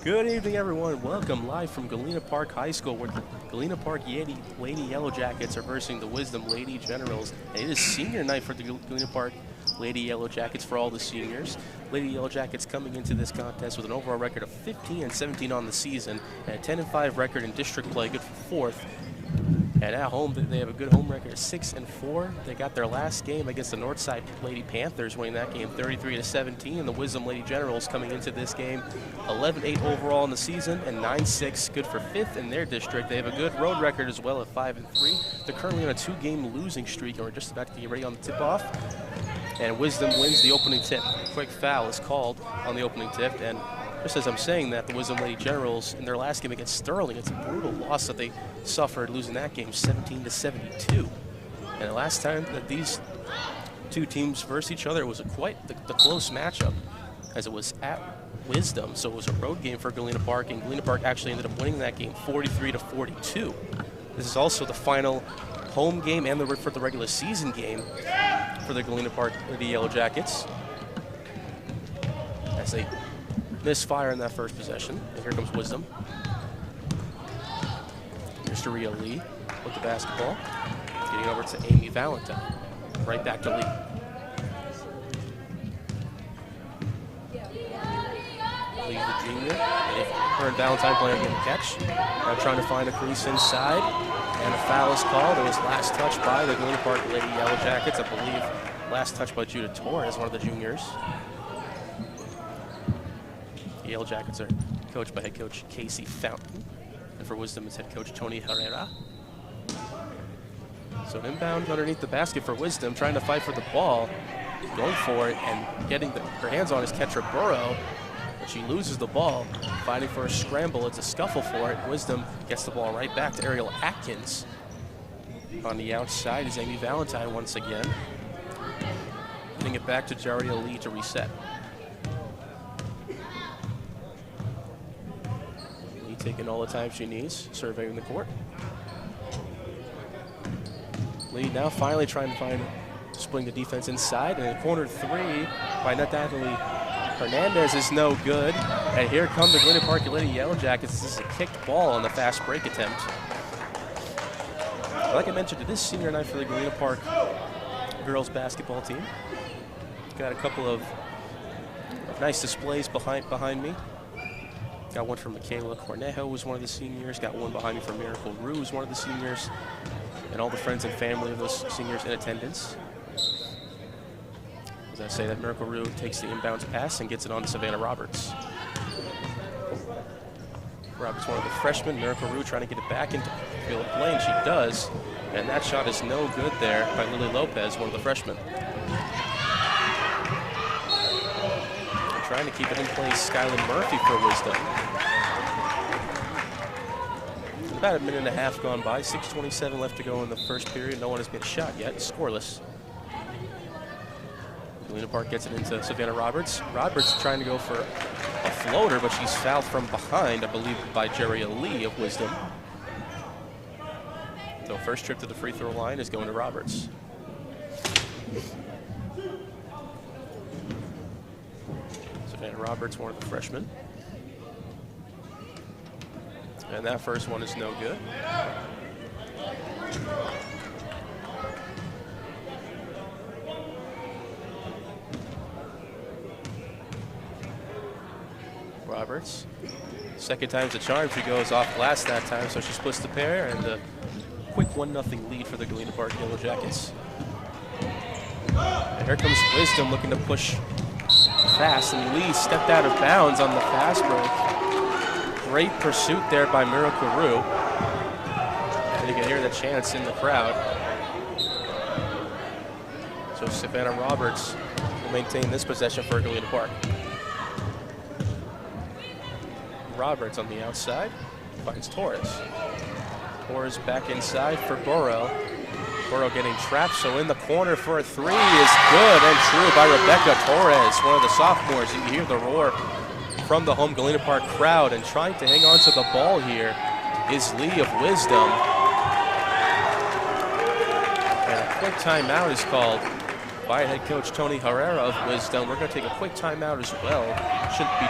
Good evening, everyone. Welcome live from Galena Park High School, where the Galena Park Lady Yellow Jackets are versing the Wisdom Lady Generals. And it is senior night for the Galena Park Lady Yellow Jackets for all the seniors. Lady Yellow Jackets coming into this contest with an overall record of 15-17 on the season and a 10-5 record in district play, good for fourth. And at home, they have a good home record of 6-4. They got their last game against the Northside Lady Panthers, winning that game 33-17. And the Wisdom Lady Generals coming into this game 11-8 overall in the season and 9-6, good for fifth in their district. They have a good road record as well at 5-3. They're currently on a 2-game losing streak, and we're just about to get ready on the tip-off. And Wisdom wins the opening tip. Quick foul is called on the opening tip, and just as I'm saying that, the Wisdom Lady Generals, in their last game against Sterling, it's a brutal loss that they suffered, losing that game 17-72. And the last time that these two teams versed each other, it was quite the close matchup, as it was at Wisdom, so it was a road game for Galena Park, and Galena Park actually ended up winning that game 43-42. This is also the final home game and for the regular season game for the Galena Park Lady Yellow Jackets, as they misfire in that first possession. And here comes Wisdom. Here's to Rhea Lee with the basketball. Getting over to Amy Valentine. Right back to Lee. Lee, the junior. Her and Valentine playing getting a catch. Now trying to find a crease inside. And a foul is called. It was last touch by the Galena Park Lady Yellow Jackets. I believe last touch by Judah Torres, one of the juniors. The Yellow Jackets are coached by head coach Casey Fountain, and for Wisdom is head coach Tony Herrera. So inbound underneath the basket for Wisdom, trying to fight for the ball, going for it, and getting her hands on his catcher Burrow, but she loses the ball, fighting for a scramble. It's a scuffle for it. Wisdom gets the ball right back to Ariel Atkins. On the outside is Amy Valentine once again, getting it back to Jaria Lee to reset. Taking all the time she needs, surveying the court. Lee now finally trying to splitting the defense inside, and a corner three by Natalie Hernandez is no good. And here come the Galena Park Lady Yellow Jackets. This is a kicked ball on the fast break attempt. Like I mentioned, it is senior night for the Galena Park girls basketball team. Got a couple of nice displays behind me. Got one from Michaela Cornejo, who's one of the seniors. Got one behind me from Miracle Rue, who's one of the seniors. And all the friends and family of those seniors in attendance. As I say that, Miracle Rue takes the inbounds pass and gets it on to Savannah Roberts. Roberts, one of the freshmen. Miracle Rue trying to get it back into the field of play, and she does. And that shot is no good there by Lily Lopez, one of the freshmen. Trying to keep it in place, Skylar Murphy for Wisdom. About a minute and a half gone by, 6:27 left to go in the first period. No one has made a shot yet, scoreless. Galena Park gets it into Savannah Roberts. Roberts trying to go for a floater, but she's fouled from behind, I believe, by Jaria Lee of Wisdom. So first trip to the free throw line is going to Roberts. Savannah Roberts, one of the freshmen. And that first one is no good. Roberts, second time's the charm. She goes off glass that time, so she splits the pair, and a quick 1-0 lead for the Galena Park Yellow Jackets. And here comes Wisdom looking to push fast, and Lee stepped out of bounds on the fast break. Great pursuit there by Miracle Rue. And you can hear the chants in the crowd. So Savannah Roberts will maintain this possession for Galena Park. Roberts on the outside finds Torres. Torres back inside for Burrow. Burrow getting trapped, so in the corner for a three is good and true by Rebecca Torres, one of the sophomores. You can hear the roar from the home Galena Park crowd, and trying to hang on to the ball here is Lee of Wisdom. And a quick timeout is called by head coach Tony Herrera of Wisdom. We're going to take a quick timeout as well. shouldn't be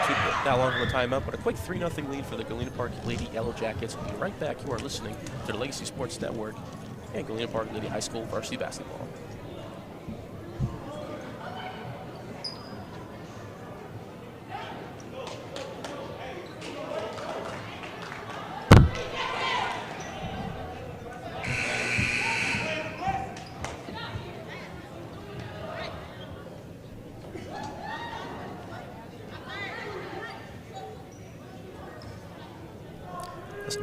that long of a timeout, but a quick 3-0 lead for the Galena Park Lady Yellow Jackets. We'll be right back. You are listening to the Legacy Sports Network and Galena Park Lady High School varsity basketball.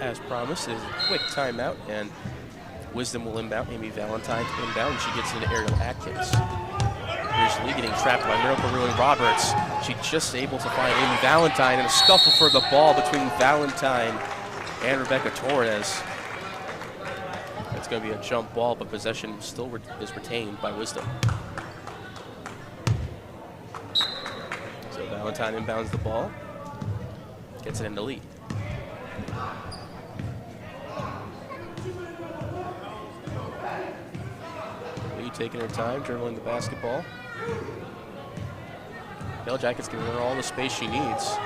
As promised, is a quick timeout, and Wisdom will inbound. Amy Valentine to inbound, and she gets into Ariel Atkins. Here's Lee getting trapped by Miracle Ruin Roberts. She's just able to find Amy Valentine, and a scuffle for the ball between Valentine and Rebecca Torres. It's going to be a jump ball, but possession still is retained by Wisdom. So Valentine inbounds the ball, gets it in the lead. Taking her time, dribbling the basketball. Yellow Jackets giving her all the space she needs.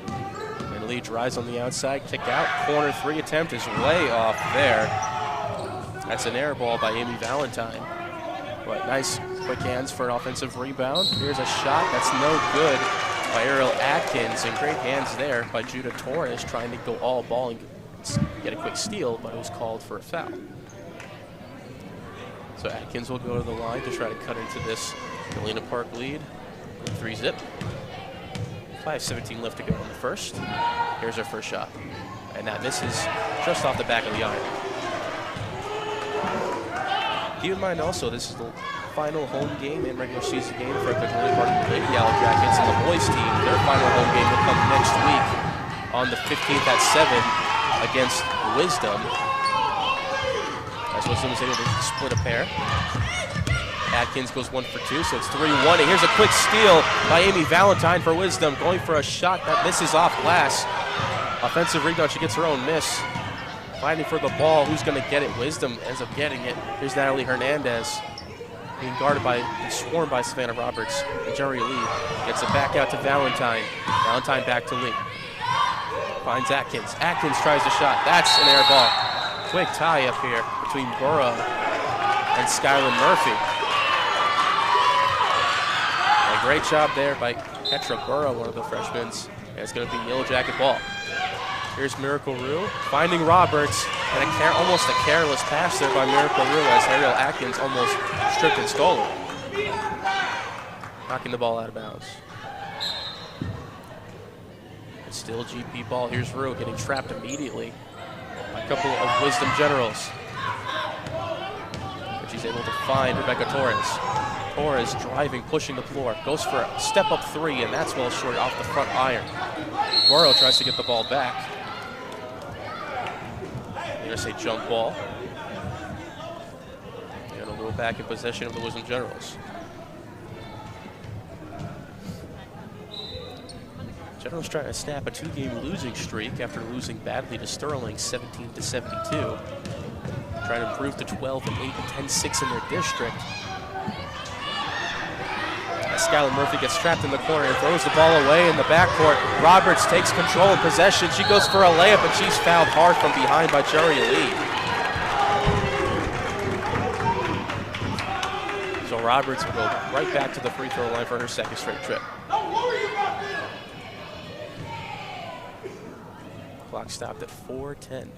And Lee drives on the outside, kick out, corner three attempt is way off there. That's an air ball by Amy Valentine. But nice quick hands for an offensive rebound. Here's a shot that's no good by Ariel Atkins, and great hands there by Judah Torres, trying to go all ball and get a quick steal, but it was called for a foul. So Atkins will go to the line to try to cut into this Galena Park lead. 3-zip. 5:17 left to go in the first. Here's her first shot. And that misses just off the back of the iron. Keep in mind also, this is the final home game and regular season game for the Galena Park Lady Yellow Jackets and the boys team. Their final home game will come next week on the 15th at 7 against Wisdom. As Wisdom is able to split a pair. Atkins goes 1 for 2, so it's 3-1. And here's a quick steal by Amy Valentine for Wisdom, going for a shot that misses off glass. Offensive rebound, she gets her own miss. Fighting for the ball, who's going to get it? Wisdom ends up getting it. Here's Natalie Hernandez, being guarded by and swarmed by Savannah Roberts. And Jerry Lee gets it back out to Valentine. Valentine back to Lee. Finds Atkins. Atkins tries the shot. That's an air ball. Quick tie up here between Burrow and Skylin Murphy. A great job there by Petra Burrow, one of the freshmen. And it's going to be Yellow Jacket ball. Here's Miracle Rue finding Roberts, and almost a careless pass there by Miracle Rue as Ariel Atkins almost stripped and stole it. Knocking the ball out of bounds. It's still GP ball. Here's Rue getting trapped immediately. A couple of Wisdom Generals. But she's able to find Rebecca Torres. Torres driving, pushing the floor. Goes for a step-up three, and that's well short off the front iron. Burrow tries to get the ball back. There's a jump ball. And a little back in possession of the Wisdom Generals. Generals trying to snap a 2-game losing streak after losing badly to Sterling 17-72. Trying to improve to 12-8 and 10-6 in their district. As Skylin Murphy gets trapped in the corner and throws the ball away in the backcourt. Roberts takes control of possession. She goes for a layup, and she's fouled hard from behind by Jerry Lee. So Roberts will go right back to the free throw line for her second straight trip. Clock stopped at 4:10.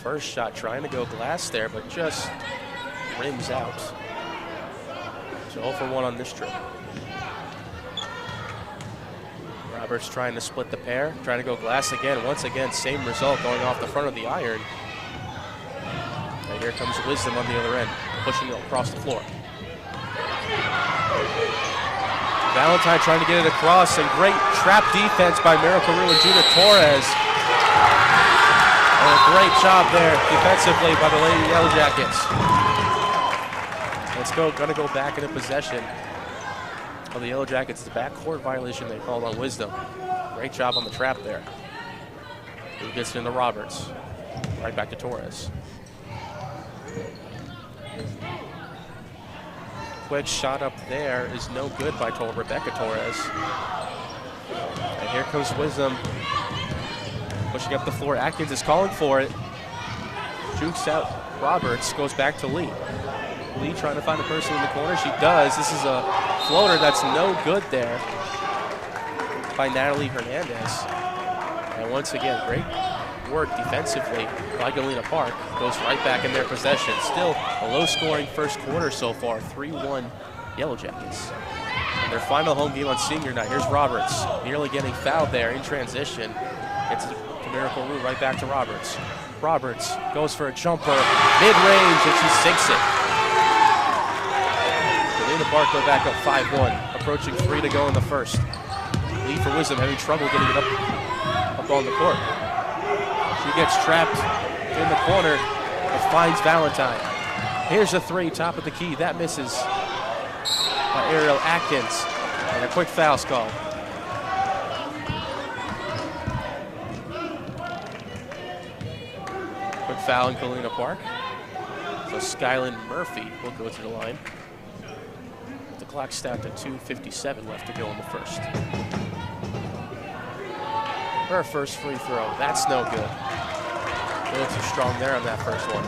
First shot trying to go glass there, but just rims out. So 0 for 1 on this trip. Roberts trying to split the pair, trying to go glass again. Once again, same result, going off the front of the iron. And here comes Wisdom on the other end, pushing it across the floor. Valentine trying to get it across, and great trap defense by Miracle Rue and Judah Torres. And a great job there defensively by the Lady Yellow Jackets. Gonna go back into possession of the Yellow Jackets. The backcourt violation they called on Wisdom. Great job on the trap there. Who gets it into Roberts. Right back to Torres. Quick shot up there is no good by Rebecca Torres. And here comes Wisdom. Pushing up the floor. Atkins is calling for it. Jukes out. Roberts goes back to Lee. Lee trying to find a person in the corner. She does. This is a floater that's no good there by Natalie Hernandez. And once again, great work defensively by Galena Park. Goes right back in their possession. Still a low-scoring first quarter so far. 3-1 Yellow Jackets. And their final home game on senior night. Here's Roberts, nearly getting fouled there in transition. Gets to Miracle Rue, right back to Roberts. Roberts goes for a jumper, mid-range, and she sinks it. Galena Park go back up 5-1, approaching 3 to go in the first. Lee for Wisdom having trouble getting it up on the court. She gets trapped in the corner, but finds Valentine. Here's a 3, top of the key. That misses by Ariel Atkins, and a quick foul's called. Quick foul in Galena Park. So Skyland Murphy will go to the line. The clock's down to 2:57 left to go in the first. Her first free throw, that's no good. A little too strong there on that first one.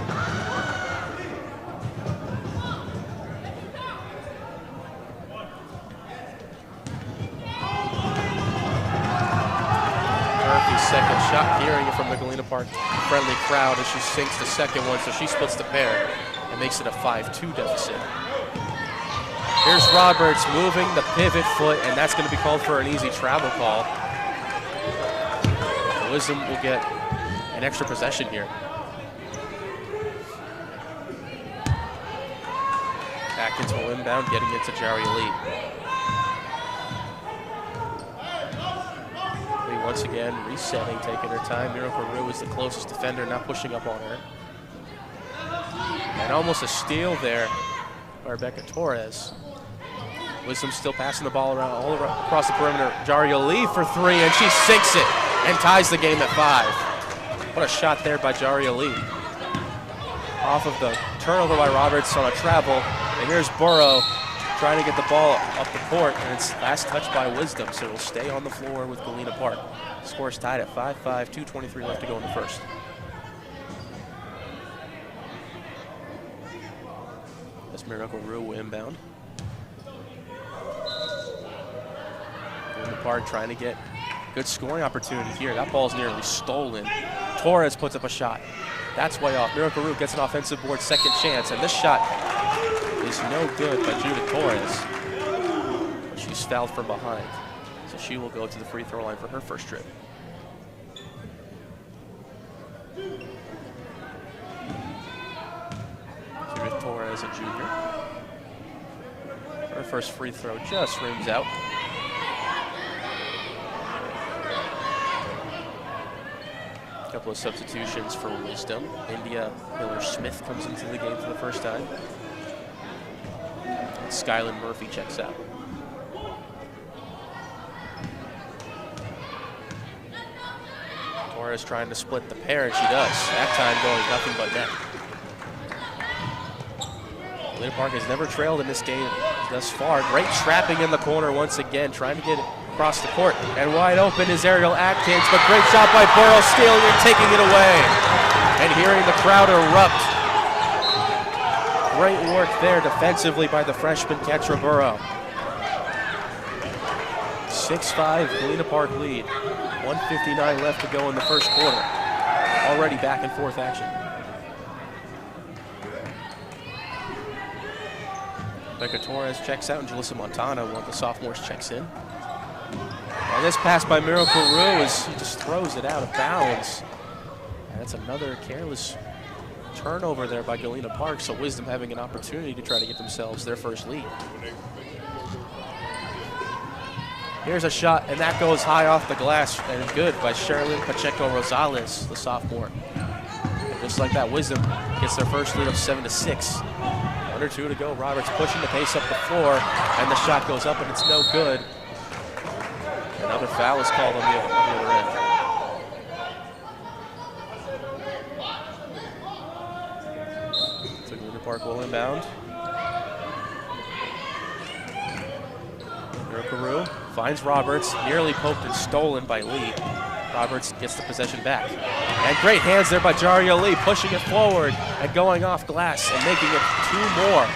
Murphy's second shot, hearing it from the Galena Park friendly crowd as she sinks the second one, so she splits the pair and makes it a 5-2 deficit. Here's Roberts moving the pivot foot, and that's going to be called for an easy travel call. Wisdom will get an extra possession here. Atkins will inbound, getting it to Jari Lee. Lee once again resetting, taking her time. Miracle Rue is the closest defender, not pushing up on her. And almost a steal there by Rebecca Torres. Wisdom still passing the ball around all across the perimeter. Jari Lee for 3, and she sinks it and ties the game at 5. What a shot there by Jari Lee. Off of the turnover by Roberts on a travel. And here's Burrow trying to get the ball up the court, and it's last touch by Wisdom, so it'll stay on the floor with Galena Park. Score's tied at 5-5, 2:23 left to go in the first. That's Miracle Rue inbound. Galena Park trying to get good scoring opportunity here. That ball's nearly stolen. Torres puts up a shot. That's way off. Miracle Rue gets an offensive board, second chance, and this shot is no good by Judith Torres. But she's fouled from behind, so she will go to the free throw line for her first trip. Judith Torres, a junior. Her first free throw just rims out. Couple of substitutions for Wisdom. India Miller-Smith comes into the game for the first time. And Skyland Murphy checks out. Torres trying to split the pair, and she does. That time going nothing but net. Galena Park has never trailed in this game thus far. Great trapping in the corner once again, trying to get it across the court, and wide open is Ariel Atkins, but great shot by Burrow, stealing and taking it away, and hearing the crowd erupt. Great work there defensively by the freshman Ketra Burrow. 6-5 Galena Park lead, 1:59 left to go in the first quarter. Already back and forth action. Becca Torres checks out, and Jalissa Montana, one of the sophomores, checks in. And this pass by Miracle Rue he just throws it out of bounds. And that's another careless turnover there by Galena Park, so Wisdom having an opportunity to try to get themselves their first lead. Here's a shot, and that goes high off the glass, and good by Sherilyn Pacheco-Rosales, the sophomore. And just like that, Wisdom gets their first lead of 7-6. 1 or 2 to go. Roberts pushing the pace up the floor, and the shot goes up, and it's no good. Another foul is called on the other end. Park will inbound. Miracle finds Roberts, nearly poked and stolen by Lee. Roberts gets the possession back. And great hands there by Jaria Lee, pushing it forward and going off glass and making it 2 more.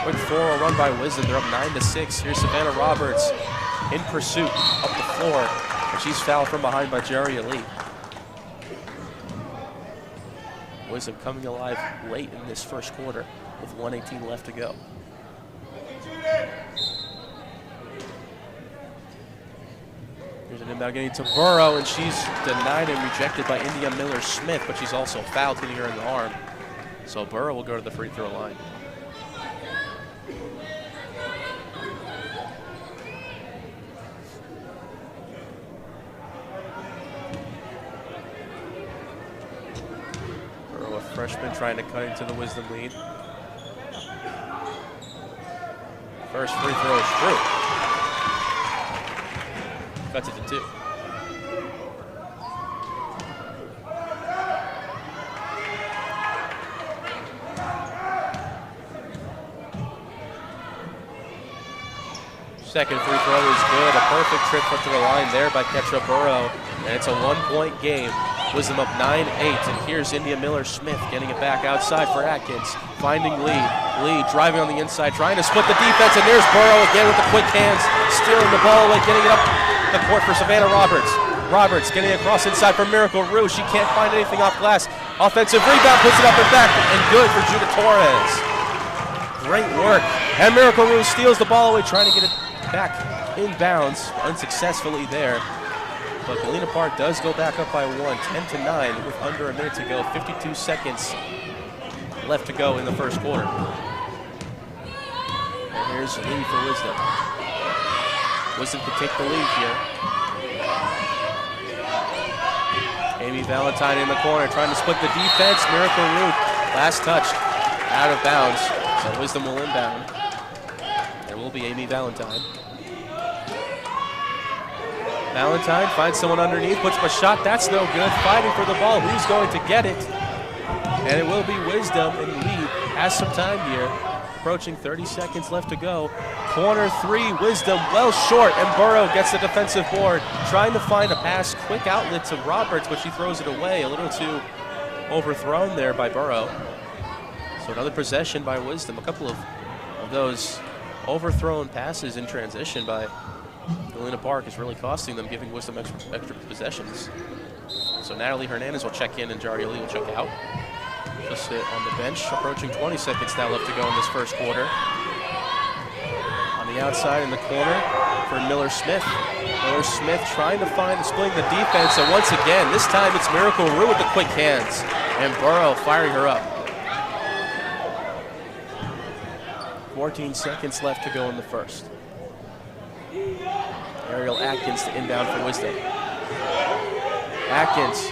Quick 4-0 run by Wisdom. They're up 9-6. Here's Savannah Roberts in pursuit up the floor. And she's fouled from behind by Jaria Lee. Wisdom coming alive late in this first quarter with 1:18 left to go. Here's an inbound getting to Burrow, and she's denied and rejected by India Miller-Smith, but she's also fouled, hitting her in the arm. So Burrow will go to the free throw line. Burrow, a freshman, trying to cut into the Wisdom lead. First free throw is through. Cuts it to 2. Second free throw is good. A perfect trip put to the line there by Ketra Burrow. And it's a 1-point game. Wisdom up 9-8. And here's India Miller-Smith getting it back outside for Atkins. Finding Lee. Lee driving on the inside, trying to split the defense. And there's Burrow again with the quick hands. Stealing the ball away, getting it up the court for Savannah Roberts. Roberts getting across inside for Miracle Rue. She can't find anything off glass. Offensive rebound, puts it up and back, and good for Judah Torres. Great work. And Miracle Rue steals the ball away, trying to get it back inbounds, unsuccessfully there. But Galena Park does go back up by 1, 10-9, with under a minute to go, 52 seconds left to go in the first quarter. And here's Lee for Wisdom. Wisdom can take the lead here. Amy Valentine in the corner, trying to split the defense. Miracle Rue, last touch, out of bounds. So Wisdom will inbound. There will be Amy Valentine. Valentine finds someone underneath, puts up a shot. That's no good. Fighting for the ball. Who's going to get it? And it will be Wisdom, and Lee has some time here. Approaching 30 seconds left to go. Corner 3, Wisdom well short, and Burrow gets the defensive board. Trying to find a pass, quick outlet to Roberts, but she throws it away. A little too overthrown there by Burrow. So another possession by Wisdom. A couple of those overthrown passes in transition by Galena Park is really costing them, giving Wisdom extra possessions. So Natalie Hernandez will check in and Jaria Lee will check out. She'll sit on the bench. Approaching 20 seconds now left to go in this first quarter. On the outside in the corner for Miller-Smith. Miller-Smith trying to find, splitting the defense, and once again, this time it's Miracle Rue with the quick hands. And Burrow firing her up. 14 seconds left to go in the first. Ariel Atkins to inbound for Wisdom. Atkins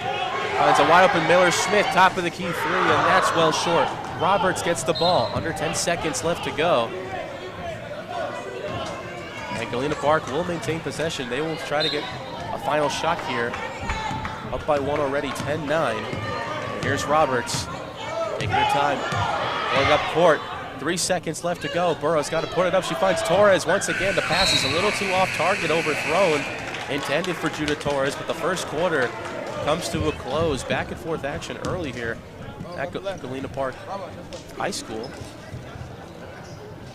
finds a wide open Miller-Smith, top of the key 3, and that's well short. Roberts gets the ball, under 10 seconds left to go. And Galena Park will maintain possession. They will try to get a final shot here. Up by 1 already, 10-9. And here's Roberts, taking her time, going up court. 3 seconds left to go. Burrow's got to put it up. She finds Torres once again. The pass is a little too off target, overthrown. Intended for Judah Torres, but the first quarter comes to a close. Back and forth action early here at Galena Park High School.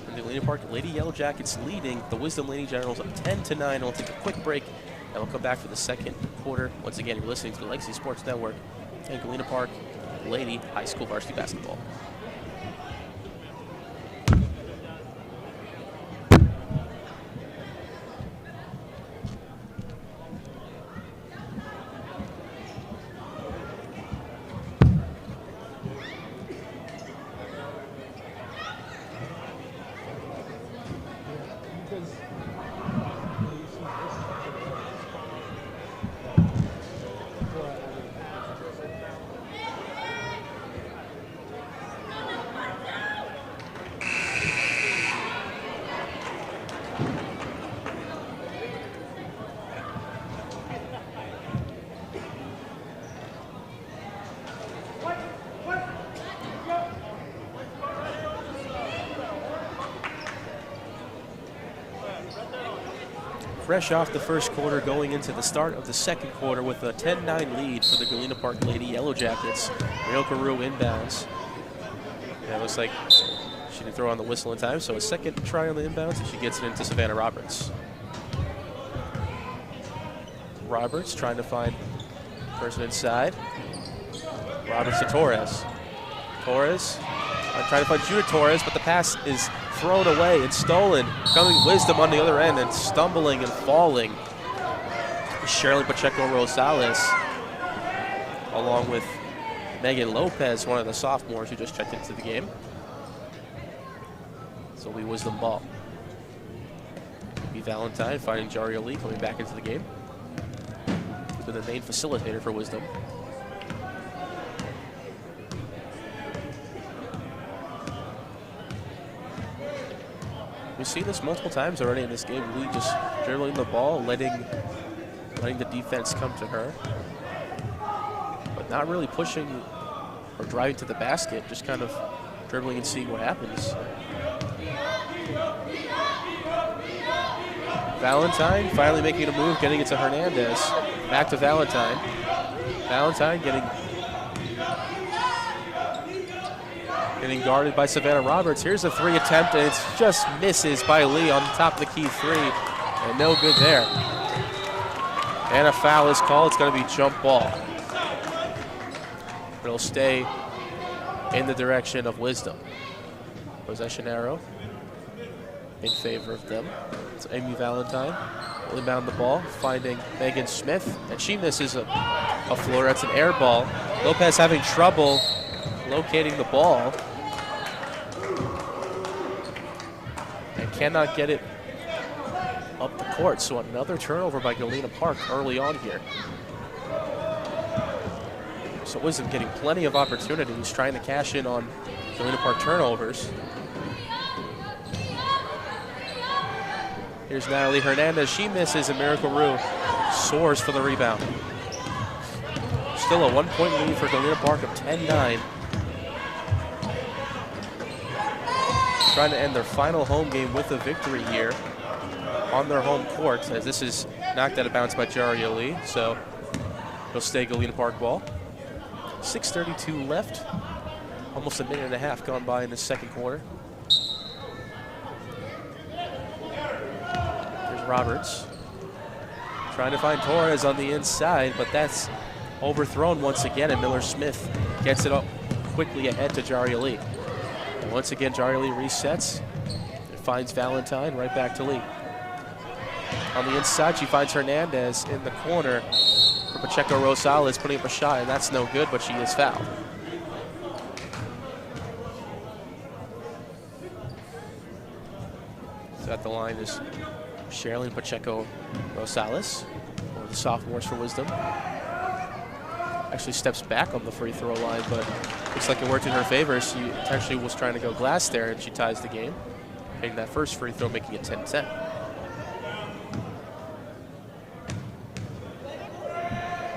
And the Galena Park Lady Yellow Jackets leading the Wisdom Lady Generals up 10-9. We'll take a quick break and we'll come back for the second quarter. Once again, you're listening to the Legacy Sports Network and Galena Park Lady High School Varsity Basketball. fresh off the first quarter, going into the start of the second quarter with a 10-9 lead for the Galena Park Lady Yellow Jackets. Real Carew inbounds. Yeah, it looks like she didn't throw on the whistle in time, so a second try on the inbounds, and she gets it into Savannah Roberts. Roberts trying to find person inside. Roberts to Torres. Torres trying to find Judah Torres, but the pass is thrown away and stolen. Coming Wisdom on the other end and stumbling and falling. Shirley Pacheco-Rosales, along with Megan Lopez, one of the sophomores who just checked into the game. So we Wisdom ball. B. Valentine finding Jaria Lee coming back into the game. He's been the main facilitator for Wisdom. We've seen this multiple times already in this game. Lee just dribbling the ball, letting the defense come to her, but not really pushing or driving to the basket, just kind of dribbling and seeing what happens. Valentine finally making a move, getting it to Hernandez. Back to Valentine. Valentine getting guarded by Savannah Roberts. Here's a three attempt, and it just misses by Lee on top of the key three, and no good there. And a foul is called. It's going to be jump ball. It'll stay in the direction of Wisdom. Possession arrow in favor of them. It's Amy Valentine will inbound the ball, finding Megan Smith, and she misses a floater. That's an air ball. Lopez having trouble locating the ball and cannot get it up the court. So another turnover by Galena Park early on here. So Wisdom getting plenty of opportunities, trying to cash in on Galena Park turnovers. Here's Natalie Hernandez. She misses, and Miracle Rue soars for the rebound. Still a 1-point lead for Galena Park of 10-9. Trying to end their final home game with a victory here on their home court, as this is knocked out of bounds by Jaria Lee, so it'll stay Galena Park ball. 6:32 left, almost a minute and a half gone by in the second quarter. Here's Roberts trying to find Torres on the inside, but that's overthrown once again, and Miller Smith gets it up quickly ahead to Jaria Lee. And once again, Jaria Lee resets. It finds Valentine right back to Lee. On the inside, she finds Hernandez in the corner for Pacheco-Rosales, putting up a shot, and that's no good, but she is fouled. So at the line is Sherilyn Pacheco-Rosales, one of the sophomores for Wisdom. Actually steps back on the free throw line, but looks like it worked in her favor. She potentially was trying to go glass there, and she ties the game, hitting that first free throw, making it 10-10.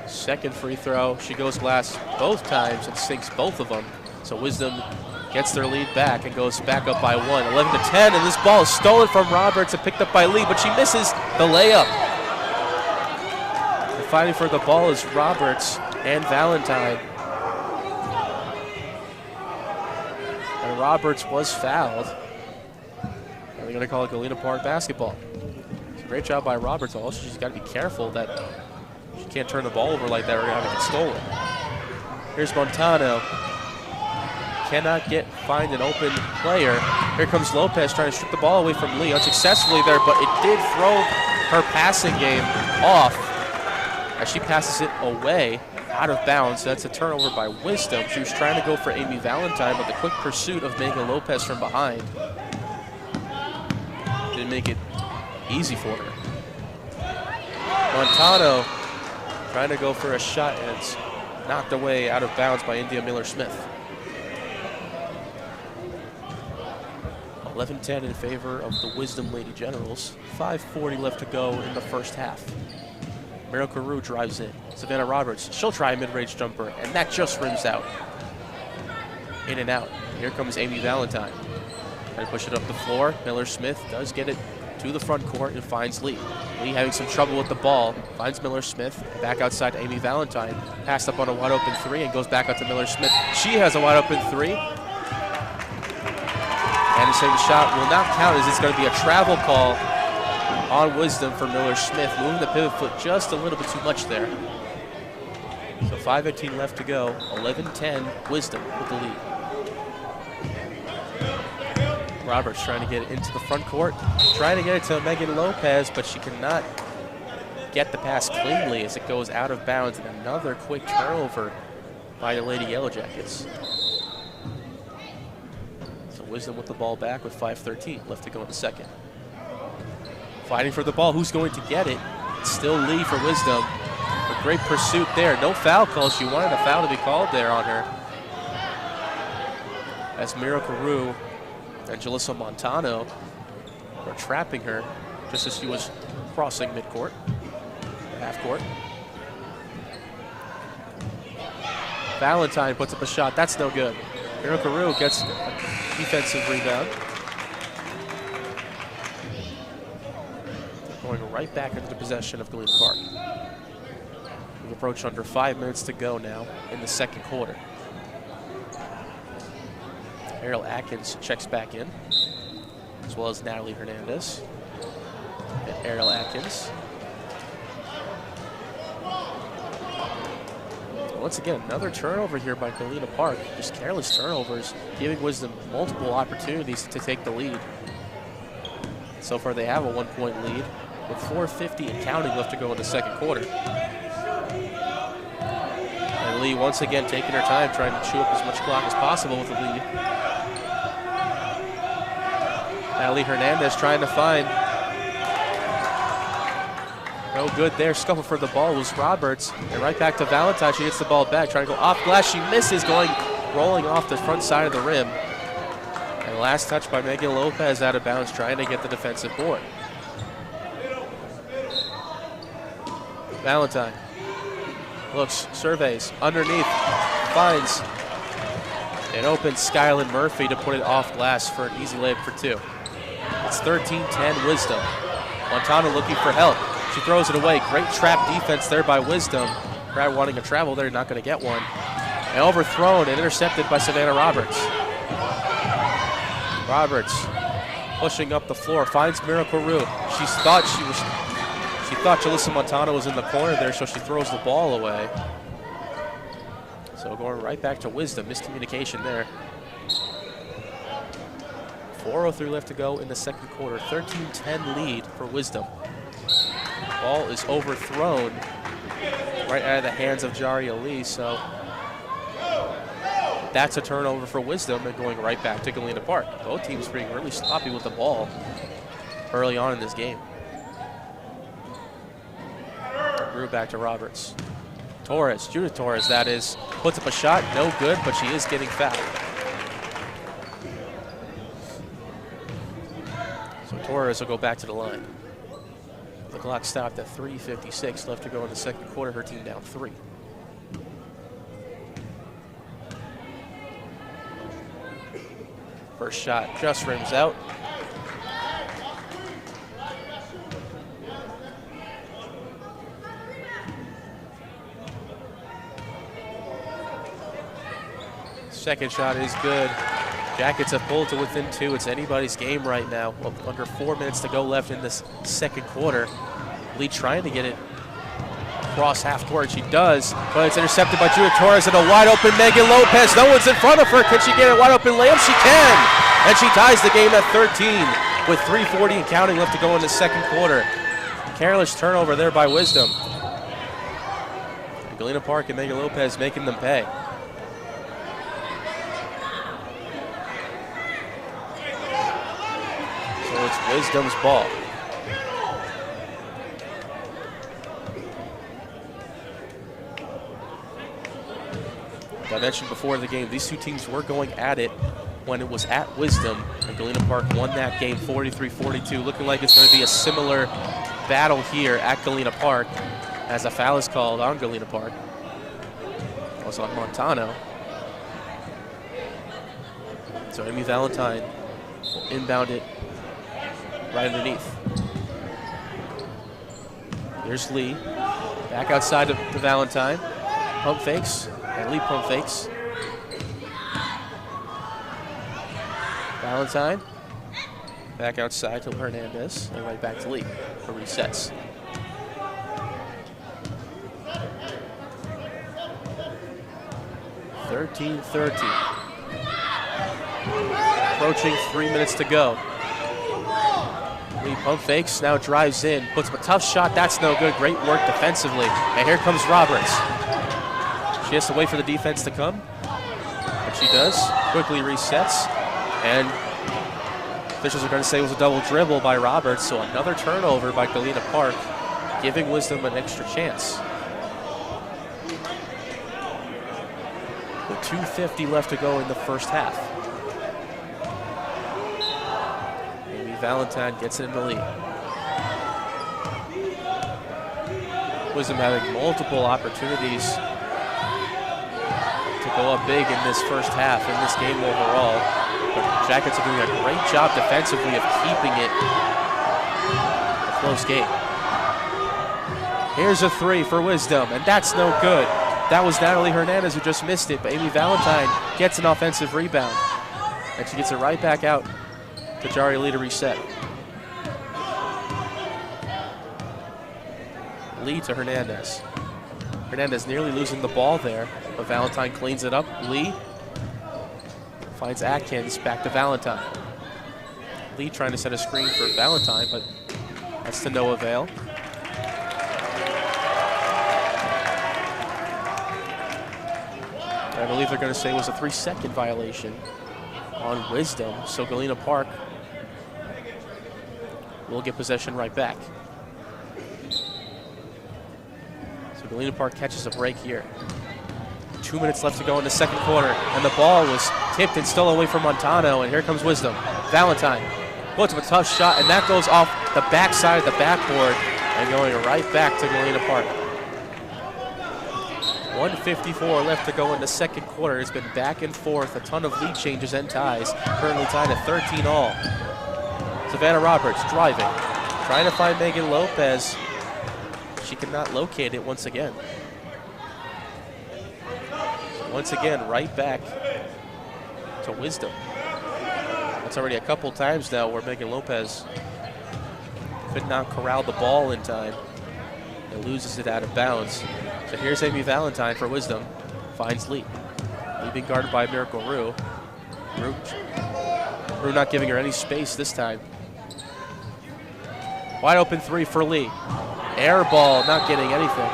Second free throw, she goes glass both times and sinks both of them. So Wisdom gets their lead back and goes back up by 1, 11-10, and this ball is stolen from Roberts and picked up by Lee, but she misses the layup. And fighting for the ball is Roberts and Valentine. And Roberts was fouled. And they're going to call it Galena Park basketball. It's a great job by Roberts. Also, she's got to be careful that she can't turn the ball over like that or have it get stolen. Here's Montano. Cannot find an open player. Here comes Lopez trying to strip the ball away from Lee. Unsuccessfully there, but it did throw her passing game off as she passes it away out of bounds. That's a turnover by Wisdom. She was trying to go for Amy Valentine, but the quick pursuit of Megan Lopez from behind didn't make it easy for her. Montano trying to go for a shot, and it's knocked away out of bounds by India Miller-Smith. 11-10 in favor of the Wisdom Lady Generals. 5:40 left to go in the first half. Miracle Carew drives in. Savannah Roberts, she'll try a mid-range jumper, and that just rims out. In and out. Here comes Amy Valentine. Trying to push it up the floor. Miller-Smith does get it to the front court and finds Lee. Lee having some trouble with the ball. Finds Miller Smith. Back outside to Amy Valentine. Passed up on a wide open three and goes back out to Miller Smith. She has a wide open three. And the second shot will not count as it's going to be a travel call on Wisdom for Miller Smith. Moving the pivot foot just a little bit too much there. So 5:18 left to go. 11-10, Wisdom with the lead. Roberts trying to get it into the front court. Trying to get it to Megan Lopez, but she cannot get the pass cleanly as it goes out of bounds. And another quick turnover by the Lady Yellow Jackets. So Wisdom with the ball back with 5:13 left to go in the second. Fighting for the ball. Who's going to get it? It's still Lee for Wisdom. A great pursuit there. No foul call. She wanted a foul to be called there on her. As Mira Carew and Jalissa Montano were trapping her just as she was crossing midcourt, half court. Valentine puts up a shot. That's no good. Mira Carew gets a defensive rebound. Going right back into the possession of Galena Park. We've approached under 5 minutes to go now in the second quarter. Ariel Atkins checks back in, as well as Natalie Hernandez. And Ariel Atkins. Once again, another turnover here by Galena Park. Just careless turnovers, giving Wisdom multiple opportunities to take the lead. So far they have a 1-point lead with 4:50 and counting left to go in the second quarter. And Lee once again taking her time, trying to chew up as much clock as possible with the lead. Natalie Hernandez trying to find. No good there. Scuffle for the ball was Roberts. And right back to Valentine. She gets the ball back, trying to go off glass. She misses, rolling off the front side of the rim. And last touch by Megan Lopez out of bounds, trying to get the defensive board. Valentine looks, surveys, underneath, finds an open Skyland Murphy to put it off glass for an easy layup for two. It's 13-10 Wisdom. Montana looking for help. She throws it away. Great trap defense there by Wisdom. Brad wanting a travel there, not going to get one. And overthrown and intercepted by Savannah Roberts. Roberts pushing up the floor, finds Mira Carew. She thought Jalissa Montana was in the corner there, so she throws the ball away. So going right back to Wisdom, miscommunication there. 4:03 left to go in the second quarter. 13-10 lead for Wisdom. Ball is overthrown right out of the hands of Jaria Lee, so that's a turnover for Wisdom and going right back to Galena Park. Both teams being really sloppy with the ball early on in this game. Grew back to Roberts. Torres, Judith Torres, that is, puts up a shot, no good, but she is getting fouled. So Torres will go back to the line. The clock stopped at 3:56 left to go in the second quarter. Her team down 3. First shot just rims out. Second shot is good. Jackets have pulled to within 2. It's anybody's game right now. Under 4 minutes to go left in this second quarter. Lee trying to get it across half court. She does, but it's intercepted by Judith Torres and a wide open Megan Lopez. No one's in front of her. Can she get a wide open layup? She can. And she ties the game at 13 with 3:40 and counting left to go in the second quarter. Careless turnover there by Wisdom. And Galena Park and Megan Lopez making them pay. So it's Wisdom's ball. Like I mentioned before the game, these two teams were going at it when it was at Wisdom, and Galena Park won that game 43-42. Looking like it's going to be a similar battle here at Galena Park as a foul is called on Galena Park. It was on Montano. So Amy Valentine will inbound it right underneath. Here's Lee. Back outside to Valentine. Pump fakes. And Lee pump fakes. Valentine. Back outside to Hernandez. And right back to Lee for resets. (13-13). Approaching 3 minutes to go. Lee pump fakes, now drives in, puts up a tough shot, that's no good. Great work defensively. And here comes Roberts. She has to wait for the defense to come, and she does. Quickly resets, and officials are going to say it was a double dribble by Roberts, so another turnover by Galena Park, giving Wisdom an extra chance. With 2:50 left to go in the first half. Valentine gets it in the lead. Wisdom having multiple opportunities to go up big in this first half, in this game overall. But Jackets are doing a great job defensively of keeping it a close game. Here's a three for Wisdom, and that's no good. That was Natalie Hernandez who just missed it, but Amy Valentine gets an offensive rebound. And she gets it right back out to Jari Lee to reset. Lee to Hernandez. Hernandez nearly losing the ball there, but Valentine cleans it up. Lee finds Atkins, back to Valentine. Lee trying to set a screen for Valentine, but that's to no avail. I believe they're going to say it was a 3-second violation on Wisdom, so Galena Park will get possession right back. So Galena Park catches a break here. 2 minutes left to go in the second quarter, and the ball was tipped and stolen away from Montano, and here comes Wisdom. Valentine puts up a tough shot, and that goes off the backside of the backboard and going right back to Galena Park. 1:54 left to go in the second quarter. It's been back and forth, a ton of lead changes and ties. Currently tied at 13 all. Savannah Roberts driving, trying to find Megan Lopez. She cannot locate it once again. Once again, right back to Wisdom. That's already a couple times now where Megan Lopez could not corral the ball in time and loses it out of bounds. So here's Amy Valentine for Wisdom. Finds Lee. Lee being guarded by Miracle Rue. Rue not giving her any space this time. Wide open three for Lee. Air ball, not getting anything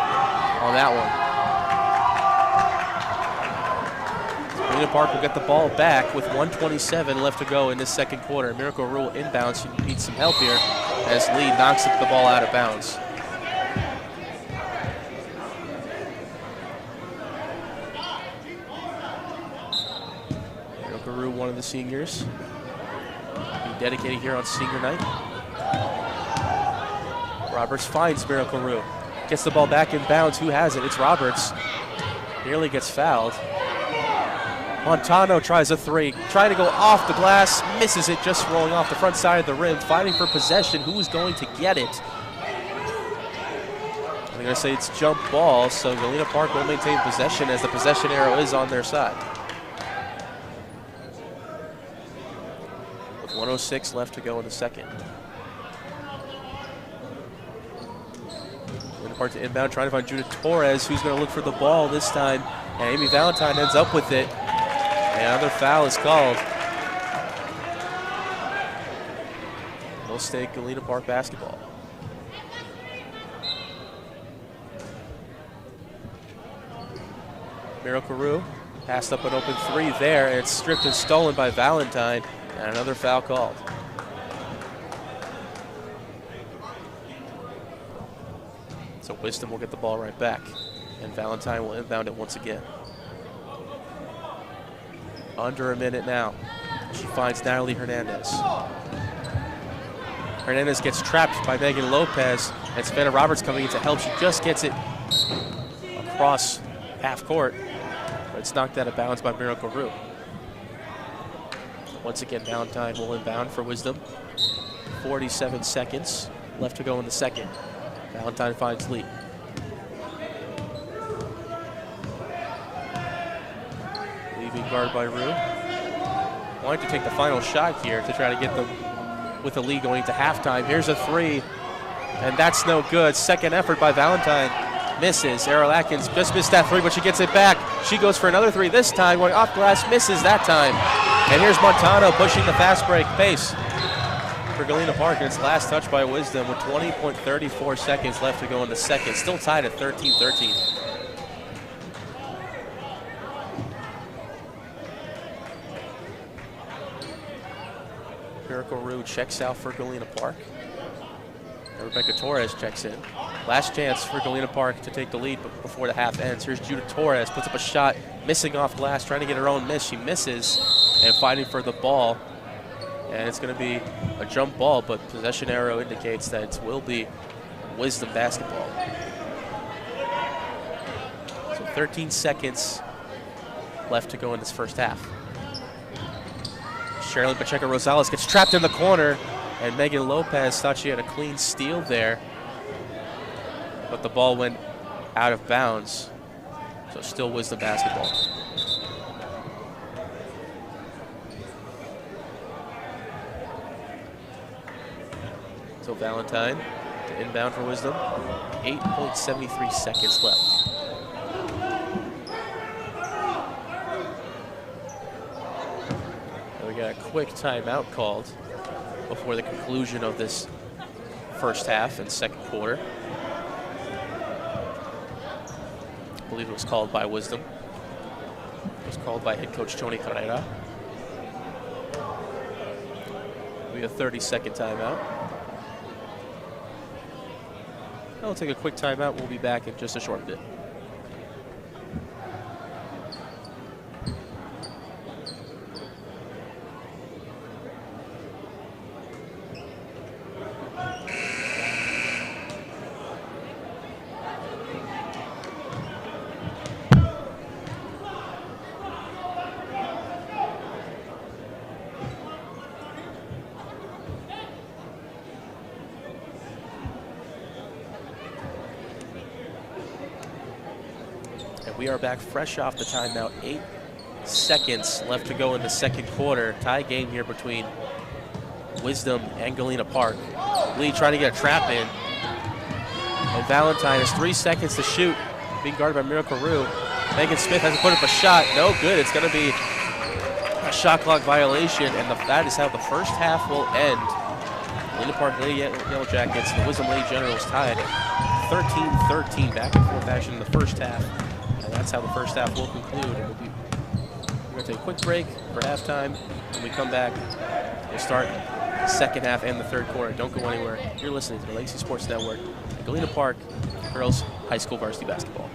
on that one. Galena Park will get the ball back with 1:27 left to go in this second quarter. Miracle Rue inbounds. She needs some help here as Lee knocks the ball out of bounds. One of the seniors being dedicated here on senior night. Roberts finds Miracle Rue. Gets the ball back in bounds. Who has it? It's Roberts. Nearly gets fouled. Montano tries a three. Trying to go off the glass. Misses it, just rolling off the front side of the rim. Fighting for possession. Who is going to get it? I'm going to say it's jump ball, so Galena Park will maintain possession as the possession arrow is on their side. 1:06 left to go in the second. Galena Park to inbound, trying to find Judith Torres, who's going to look for the ball this time. And Amy Valentine ends up with it. And another foul is called. It'll stay Galena Park basketball. Miracle Rue passed up an open three there, and it's stripped and stolen by Valentine. And another foul called. So Wisdom will get the ball right back, and Valentine will inbound it once again. Under a minute now. She finds Natalie Hernandez. Hernandez gets trapped by Megan Lopez, and Savannah Roberts coming in to help. She just gets it across half court, but it's knocked out of bounds by Miracle Rue. Once again, Valentine will inbound for Wisdom. 47 seconds left to go in the second. Valentine finds lead. Leaving guard by Rue. Wanting to take the final shot here to try to get them with the lead going to halftime. Here's a three, and that's no good. Second effort by Valentine. Misses. Errol Atkins just missed that three, but she gets it back. She goes for another three this time, going off glass, misses that time. And here's Montano pushing the fast break pace for Galena Park, and it's last touch by Wisdom with 20.34 seconds left to go in the second. Still tied at 13-13. Miracle Rue checks out for Galena Park. And Rebecca Torres checks in. Last chance for Galena Park to take the lead before the half ends. Here's Judith Torres, puts up a shot, missing off glass, trying to get her own miss. She misses and fighting for the ball. And it's going to be a jump ball, but possession arrow indicates that it will be Wisdom basketball. So 13 seconds left to go in this first half. Sherilyn Pacheco-Rosales gets trapped in the corner, and Megan Lopez thought she had a clean steal there, but the ball went out of bounds. So still Wisdom basketball. So Valentine to inbound for Wisdom. 8.73 seconds left. And we got a quick timeout called before the conclusion of this first half and second quarter. I believe it was called by Wisdom. It was called by head coach Tony Carrera. We have a 30-second timeout. I'll take a quick timeout. We'll be back in just a short bit. We are back fresh off the timeout. 8 seconds left to go in the second quarter. Tie game here between Wisdom and Galena Park. Lee trying to get a trap in. And Valentine has 3 seconds to shoot, being guarded by Miracle Rue. Megan Smith has to put up a shot. No good. It's going to be a shot clock violation, and that is how the first half will end. Galena Park Lady Yellow Jackets and the Wisdom Lady Generals tied 13-13, back and forth action in the first half. And that's how the first half will conclude. And we're going to take a quick break for halftime. When we come back, we'll start the second half and the third quarter. Don't go anywhere. You're listening to the Legacy Sports Network at Galena Park Girls High School Varsity Basketball.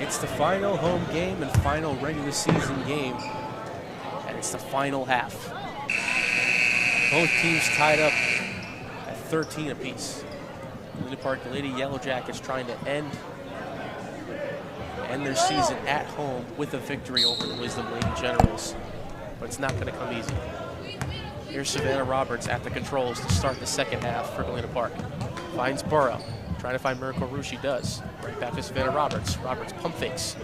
It's the final home game and final regular season game, and it's the final half. Both teams tied up at 13 apiece. Galena Park Lady Yellow Jackets trying to end their season at home with a victory over the Wisdom Lady Generals, but it's not going to come easy. Here's Savannah Roberts at the controls to start the second half for Galena Park. Finds Burrow, trying to find Miracle Rouge, she does. Right back to Savannah Roberts. Roberts pump fakes.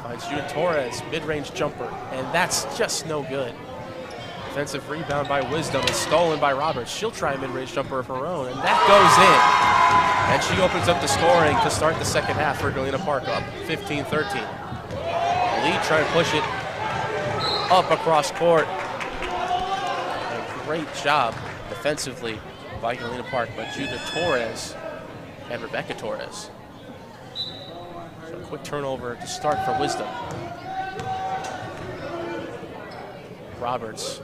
Finds Judith Torres, mid-range jumper, and that's just no good. Defensive rebound by Wisdom is stolen by Roberts. She'll try a mid-range jumper of her own, and that goes in. And she opens up the scoring to start the second half for Galena Park, up 15-13. Lee trying to push it up across court. And a great job defensively by Galena Park by Judith Torres and Rebecca Torres. So a quick turnover to start for Wisdom. Roberts.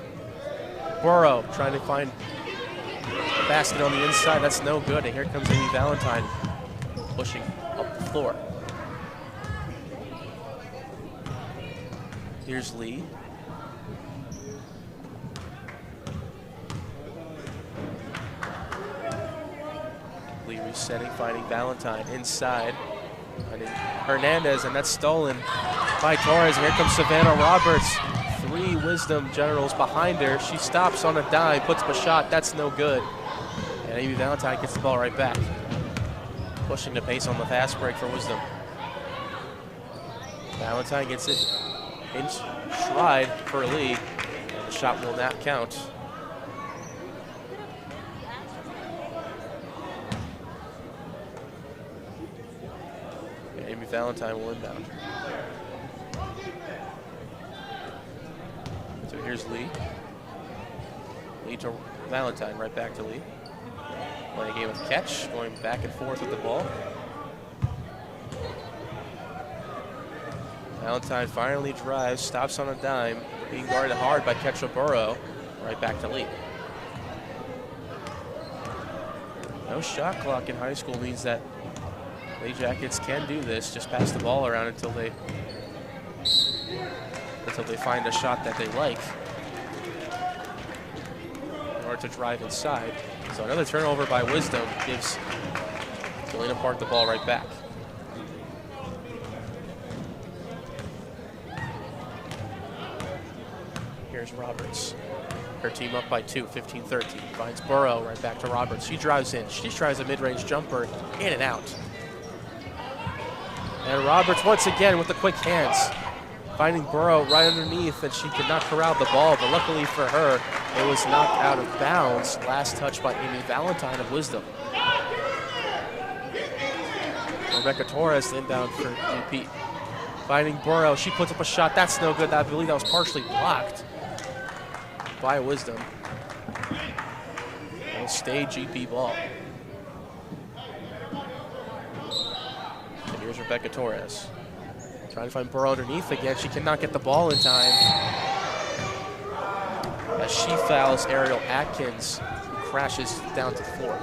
Burrow trying to find a basket on the inside. That's no good. And here comes Amy Valentine pushing up the floor. Here's Lee. Lee resetting, finding Valentine inside. Finding Hernandez, and that's stolen by Torres. And here comes Savannah Roberts. 3 Wisdom Generals behind her. She stops on a dime, puts up a shot. That's no good. And Amy Valentine gets the ball right back. Pushing the pace on the fast break for Wisdom. Valentine gets it in stride for Lee. And the shot will not count. And Amy Valentine will inbound. So here's Lee. Lee to Valentine, right back to Lee. Playing a game of catch, going back and forth with the ball. Valentine finally drives, stops on a dime, being guarded hard by Ketra Burrow. Right back to Lee. No shot clock in high school means that Lady Jackets can do this, just pass the ball around until they find a shot that they like in order to drive inside. So another turnover by Wisdom gives Galena Park the ball right back. Here's Roberts. Her team up by 2, 15-13. Finds Burrow, right back to Roberts. She drives in. She tries a mid-range jumper, in and out. And Roberts once again with the quick hands. Finding Burrow right underneath, and she could not corral the ball, but luckily for her, it was knocked out of bounds. Last touch by Amy Valentine of Wisdom. Rebecca Torres inbound for GP. Finding Burrow, she puts up a shot. That's no good. I believe that was partially blocked by Wisdom. It'll stay GP ball. And here's Rebecca Torres. Trying to find Burrow underneath again. She cannot get the ball in time as she fouls Ariel Atkins, who crashes down to the floor.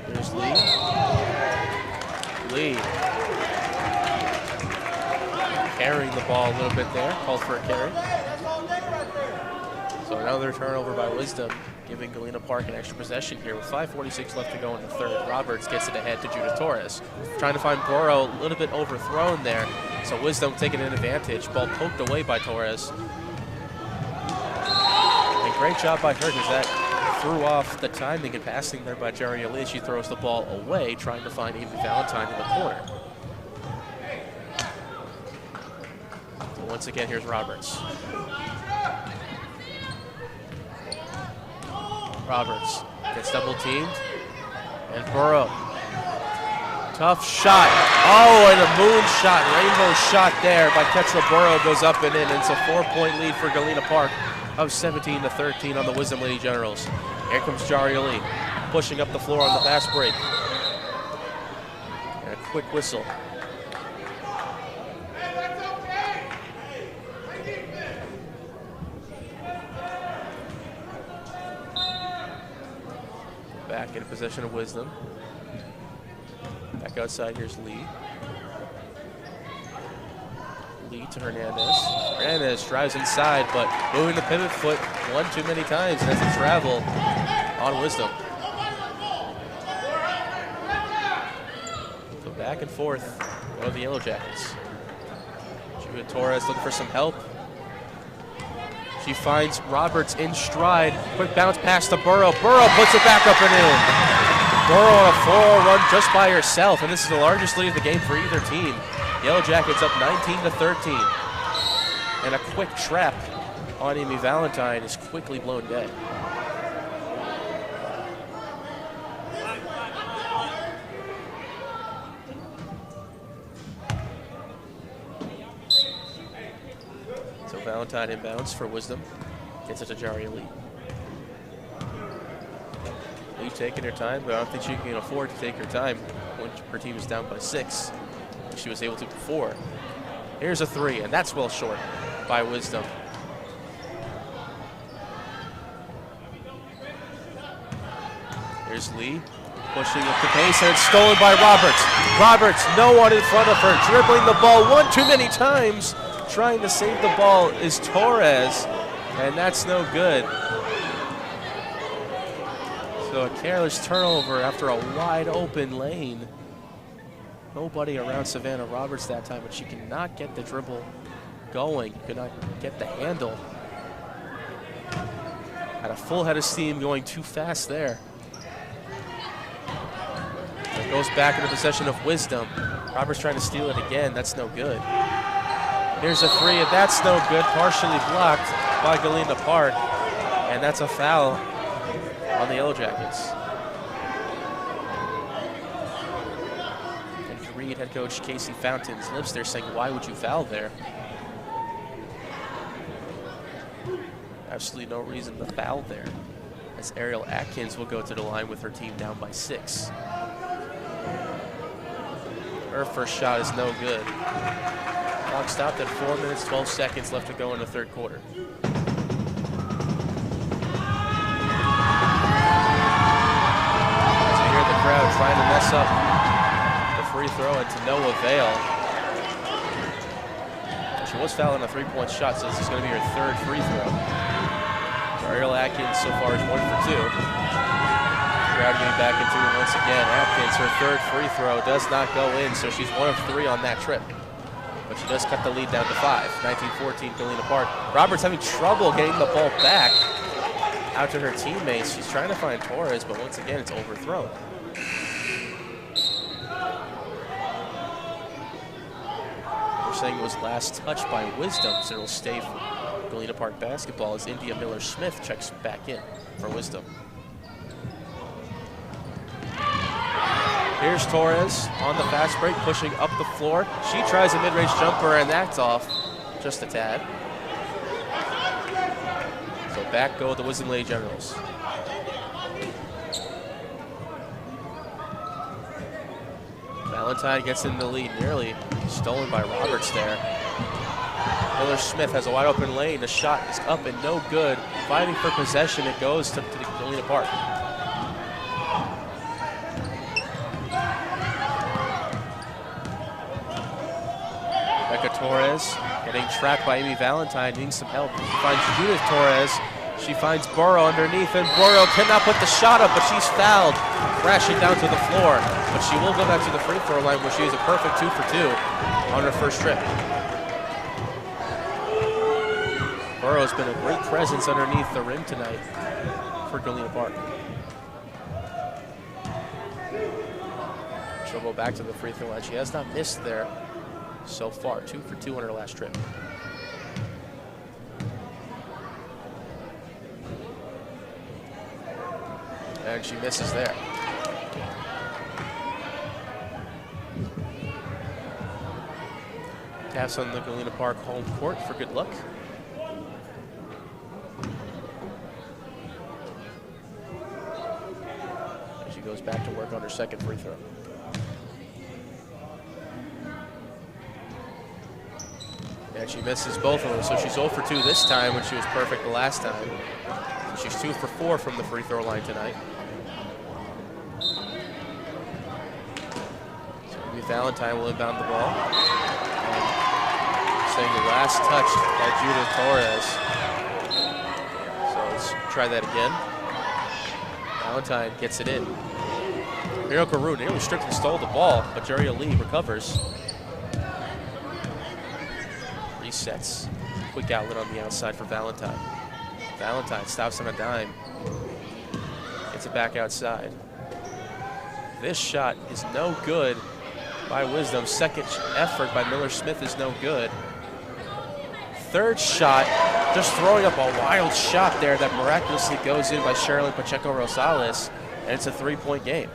There's Lee. Lee carrying the ball a little bit there. Called for a carry. So another turnover by Wisdom, giving Galena Park an extra possession here with 5:46 left to go in the third. Roberts gets it ahead to Judith Torres. Trying to find Burrow, a little bit overthrown there. So Wisdom taking an advantage. Ball poked away by Torres. And great job by her because that threw off the timing and passing there by Jerry Lee. She throws the ball away, trying to find Amy Valentine in the corner. So once again, here's Roberts. Roberts gets double teamed, and Burrow. Tough shot. Oh, and a moon shot, rainbow shot there by Ketra Burrow goes up and in. It's a 4-point lead for Galena Park of 17-13 on the Wisdom Lady Generals. Here comes Jari Lee, pushing up the floor on the fast break. And a quick whistle. Back in possession of Wisdom. Back outside, here's Lee. Lee to Hernandez. Hernandez drives inside, but moving the pivot foot one too many times, and that's a travel on Wisdom. So back and forth go the Yellow Jackets. Julia Torres looking for some help. She finds Roberts in stride. Quick bounce pass to Burrow. Burrow puts it back up and in. Burrow on a 4-0 run just by herself, and this is the largest lead of the game for either team. Yellow Jackets up 19-13. And a quick trap on Amy Valentine is quickly blown dead. So Valentine inbounds for Wisdom. Gets it to Jaria Lee. Lee taking her time, but I don't think she can afford to take her time when her team is down by 6. She was able to before. Here's a 3, and that's well short by Wisdom. Here's Lee pushing up the pace, and it's stolen by Roberts. Roberts, no one in front of her, dribbling the ball one too many times. Trying to save the ball is Torres, and that's no good. So a careless turnover after a wide open lane. Nobody around Savannah Roberts that time, but she cannot get the dribble going, could not get the handle. Had a full head of steam going too fast there. It goes back into possession of Wisdom. Roberts trying to steal it again, that's no good. Here's a 3, and that's no good, partially blocked by Galena Park, and that's a foul on the Yellow Jackets. Head coach Casey Fountain's lips there saying, why would you foul there? Absolutely no reason to foul there, as Ariel Atkins will go to the line with her team down by 6. Her first shot is no good. Clock stopped at 4 minutes, 12 seconds left to go in the third quarter. As you hear the crowd trying to mess up free throw, and to no avail. She was fouling a 3-point shot, so this is going to be her 3rd free throw. So Ariel Atkins so far is 1 for 2. Crowd getting back into it once again. Atkins, her 3rd free throw does not go in, so she's 1 of 3 on that trip. But she does cut the lead down to 5. 19-14, Galena Park. Roberts having trouble getting the ball back out to her teammates. She's trying to find Torres, but once again, it's overthrown. Saying it was last touched by Wisdom, so it'll stay for Galena Park basketball as India Miller-Smith checks back in for Wisdom. Here's Torres on the fast break, pushing up the floor. She tries a mid-range jumper, and that's off just a tad. So back go the Wisdom Lady Generals. Valentine gets in the lead, nearly stolen by Roberts there. Miller-Smith has a wide open lane. The shot is up and no good. Fighting for possession, it goes to the Galena Park. Rebecca Torres getting trapped by Amy Valentine, needing some help. She finds Judith Torres. She finds Burrow underneath, and Burrow cannot put the shot up, but she's fouled, crashing down to the floor. But she will go back to the free throw line where she is a perfect 2 for 2 on her first trip. Burrow's been a great presence underneath the rim tonight for Galena Park. She'll go back to the free throw line. She has not missed there so far, 2 for 2 on her last trip. And she misses there. Taps on the Galena Park home court for good luck. And she goes back to work on her second free throw. And she misses both of them, so she's 0 for 2 this time when she was perfect the last time. She's 2 for 4 from the free throw line tonight. Valentine will inbound the ball. And saying the last touch by Judith Torres. So let's try that again. Valentine gets it in. Miro Carew nearly stripped and stole the ball, but Jerry Lee recovers. Resets. Quick outlet on the outside for Valentine. Valentine stops on a dime. Gets it back outside. This shot is no good by Wisdom. Second effort by Miller Smith is no good. Third shot, just throwing up a wild shot there that miraculously goes in by Sherilyn Pacheco Rosales, and it's a 3-point game.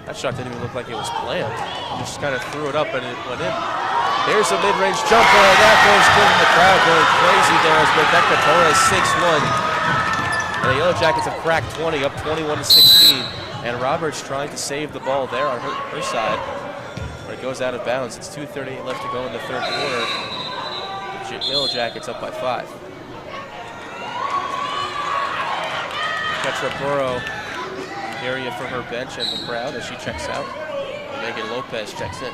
That shot didn't even look like it was planned. He just kind of threw it up and it went in. Here's a mid-range jumper, and that goes good in the crowd going crazy there as Rebecca Torres 6-1. And the Yellow Jackets have cracked 20, up 21-16. And Roberts trying to save the ball there on her side. But it goes out of bounds. It's 2:38 left to go in the third quarter. Yellow Jackets up by 5. Petra Burrow, area for her bench and the crowd as she checks out. And Megan Lopez checks in.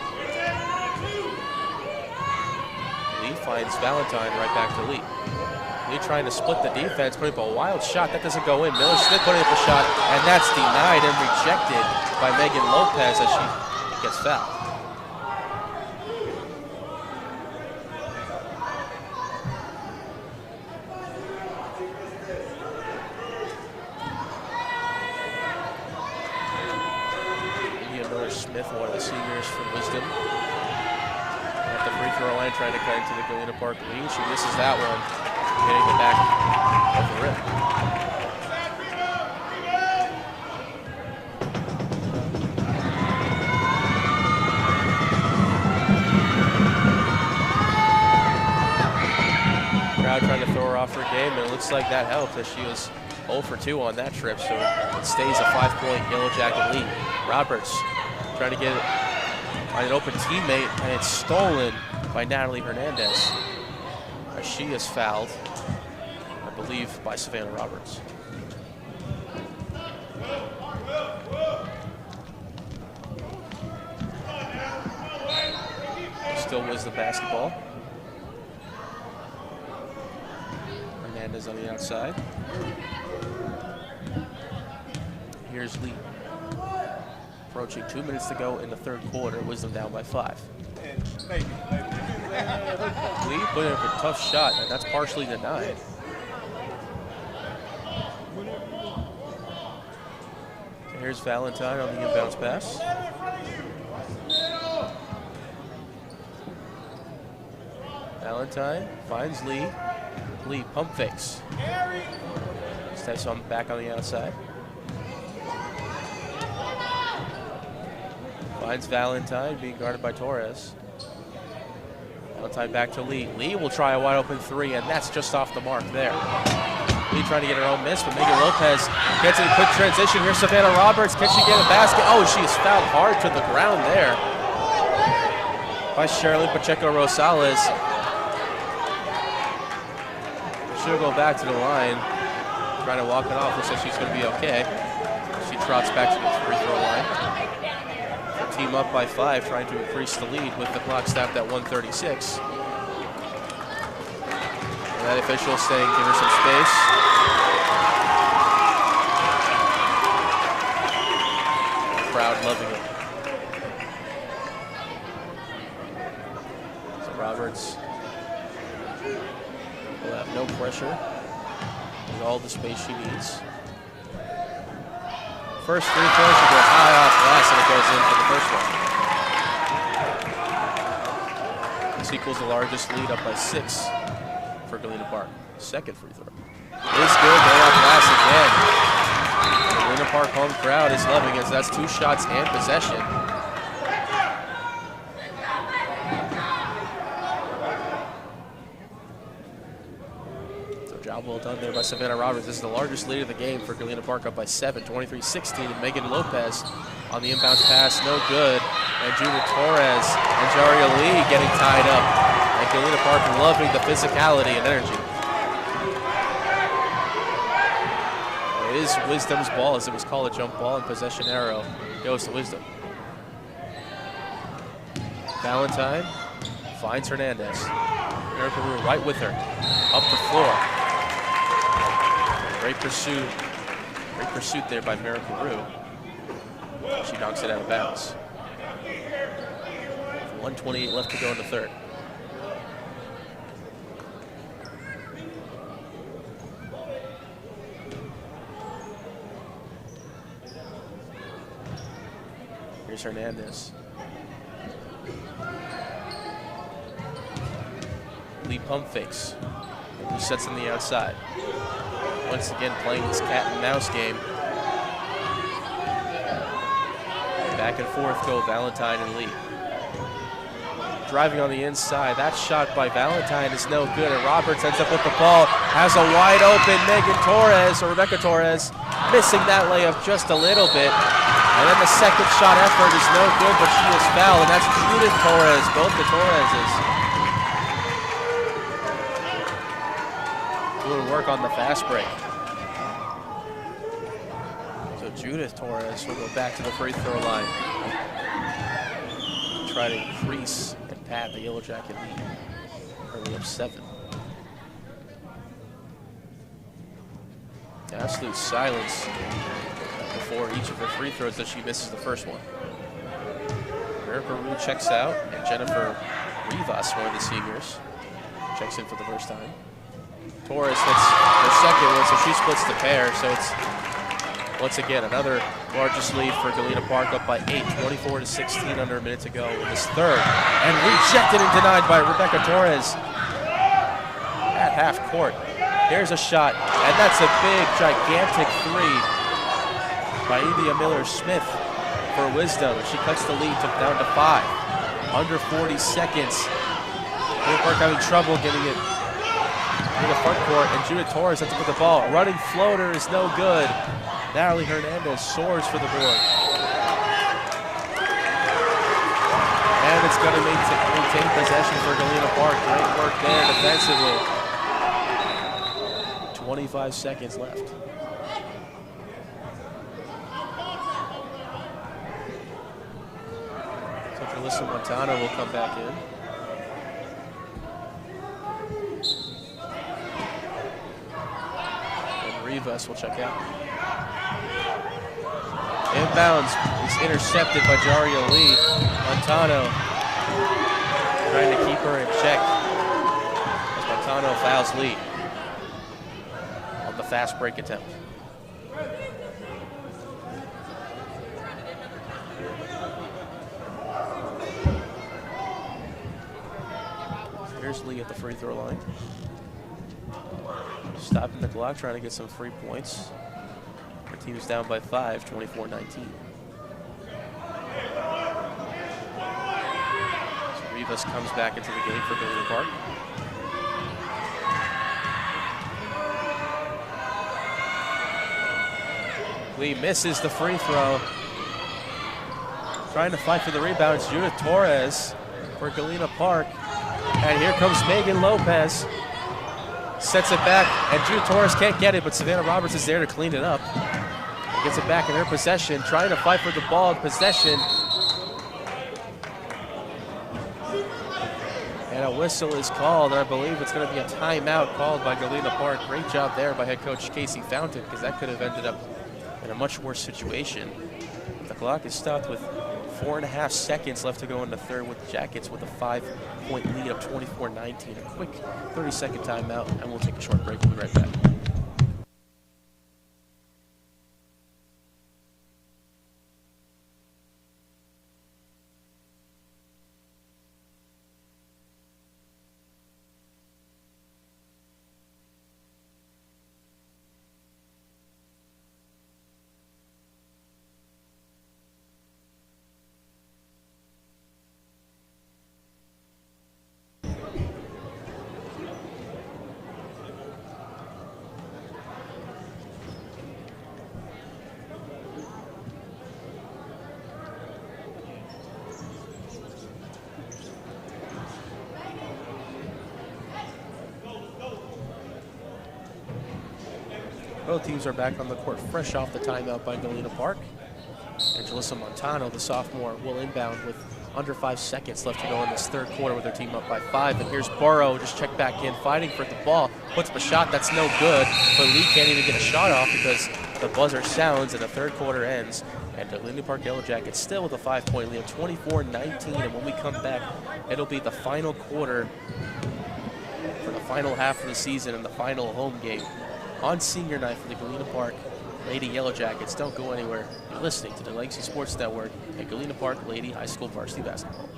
Lee finds Valentine right back to Lee. Lee trying to split the defense, putting up a wild shot. That doesn't go in. Miller Smith putting up a shot, and that's denied and rejected by Megan Lopez as she gets fouled. Miller Smith, one of the seniors from Wisdom, at the free throw line, trying to cut into the Galena Park lead. She misses that one, getting it back off the rim. Crowd trying to throw her off her game, and it looks like that helped as she was 0 for 2 on that trip, so it stays a 5-point Yellow Jacket lead. Roberts trying to get it on an open teammate, and it's stolen by Natalie Hernandez as she is fouled, I believe, by Savannah Roberts. Still Wisdom basketball. Hernandez on the outside. Here's Lee. Approaching 2 minutes to go in the third quarter. Wisdom down by 5. Lee putting up a tough shot, and that's partially denied. Here's Valentine on the inbounds pass. Valentine finds Lee. Lee pump fakes. Steps on back on the outside. Finds Valentine being guarded by Torres. Valentine back to Lee. Lee will try a wide open 3, and that's just off the mark there. Lee trying to get her own miss, but Megan Lopez gets in a quick transition. Here's Savannah Roberts. Can she get a basket? Oh, she is fouled hard to the ground there by Sherilyn Pacheco Rosales. She'll go back to the line, trying to walk it off. Looks like she's going to be okay. She trots back to the free throw line. Her team up by 5, trying to increase the lead with the clock stopped at 1:36. That official saying give her some space. The crowd loving it. So Roberts will have no pressure and all the space she needs. First free throw, she goes high off glass, and it goes in for the first one. This equals the largest lead, up by 6 for Galena Park. Second free throw. It's good, way off glass again. The Galena Park home crowd is loving it. That's 2 shots and possession. Job well done there by Savannah Roberts. This is the largest lead of the game for Galena Park, up by 7, 23-16. And Megan Lopez on the inbounds pass, no good. And Judith Torres and Jaria Lee getting tied up. And Galena Park loving the physicality and energy. It is Wisdom's ball, as it was called a jump ball, and possession arrow goes to Wisdom. Valentine finds Hernandez. Miracle Rue right with her, up the floor. Great pursuit there by Miracle Rue. She knocks it out of bounds. 1:28 left to go in the third. Here's Hernandez. Lee pump fakes. He sets on the outside. Once again playing this cat and mouse game. Back and forth go Valentine and Lee. Driving on the inside. That shot by Valentine is no good, and Roberts ends up with the ball. Has a wide open Megan Torres, or Rebecca Torres, missing that layup just a little bit. And then the second shot effort is no good, but she is fouled, and that's Judith Torres, both the Torreses. Doing work on the fast break. So Judith Torres will go back to the free throw line. Try to increase and pad the Yellow Jacket lead. Early up 7. Absolute silence before each of her free throws as she misses the first one. Miracle Rue checks out, and Jennifer Rivas, one of the seniors, checks in for the first time. Torres hits her second one, so she splits the pair. So it's, once again, another largest lead for Galena Park, up by 8, 24-16 under a minute to go in this third. And rejected and denied by Rebecca Torres at half court. Here's a shot, and that's a big, gigantic three by India Miller-Smith for Wisdom. She cuts the lead down to 5. Under 40 seconds. Galena Park having trouble getting it in the front court, and Judith Torres has to put the ball. Running floater is no good. Natalie Hernandez soars for the board. And it's going to maintain possession for Galena Park. Great work there defensively. 25 seconds left. So Jalissa Montano will come back in. And Rivas will check out. Inbounds is intercepted by Jaria Lee. Montano trying to keep her in check as Montano fouls Lee on the fast break attempt. Here's Lee at the free throw line. Stopping the clock, trying to get some free points. Our team is down by 5, 24-19. So Rivas comes back into the game for Galena Park. Lee misses the free throw. Trying to fight for the rebound. Judith Torres for Galena Park. And here comes Megan Lopez. Sets it back, and Judith Torres can't get it, but Savannah Roberts is there to clean it up. Gets it back in her possession, trying to fight for the ball in possession. And a whistle is called, and I believe it's going to be a timeout called by Galena Park. Great job there by head coach Casey Fountain, because that could have ended up in a much worse situation. The clock is stopped with 4.5 seconds left to go in the third, with the Jackets with a 5-point lead of 24-19. A quick 30-second timeout, and we'll take a short break. We'll be right back. Both teams are back on the court fresh off the timeout by Galena Park. Angelissa Montano, the sophomore, will inbound with under 5 seconds left to go in this third quarter with their team up by 5. And here's Burrow, just checked back in, fighting for the ball. Puts up a shot that's no good, but Lee can't even get a shot off because the buzzer sounds and the third quarter ends. And the Galena Park Yellow Jackets still with a 5-point lead, 24-19. And when we come back, it'll be the final quarter for the final half of the season and the final home game on senior night for the Galena Park Lady Yellow Jackets. Don't go anywhere. You're listening to the Legacy Sports Network at Galena Park Lady High School Varsity Basketball.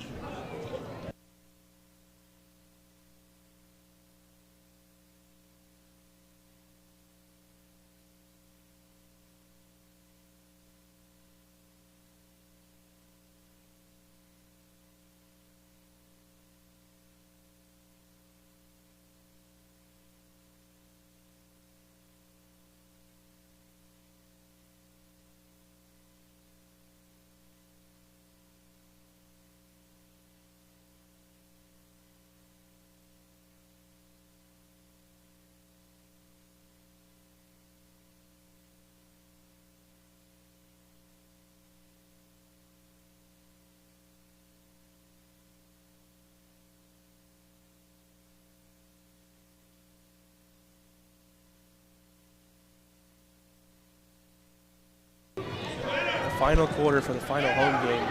Final quarter for the final home game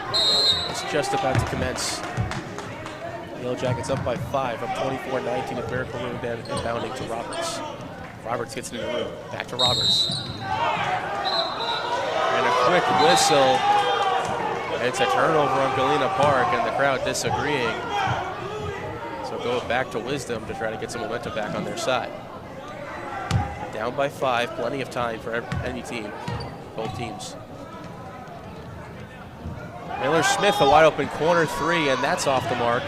is just about to commence. The Yellow Jackets up by 5, up 24-19 at Miracle Room, inbounding to Roberts. Roberts gets into the room, back to Roberts. And a quick whistle. It's a turnover on Galena Park and the crowd disagreeing. So go back to Wisdom to try to get some momentum back on their side. Down by 5, plenty of time for any team, both teams. Miller Smith, a wide open corner 3, and that's off the mark.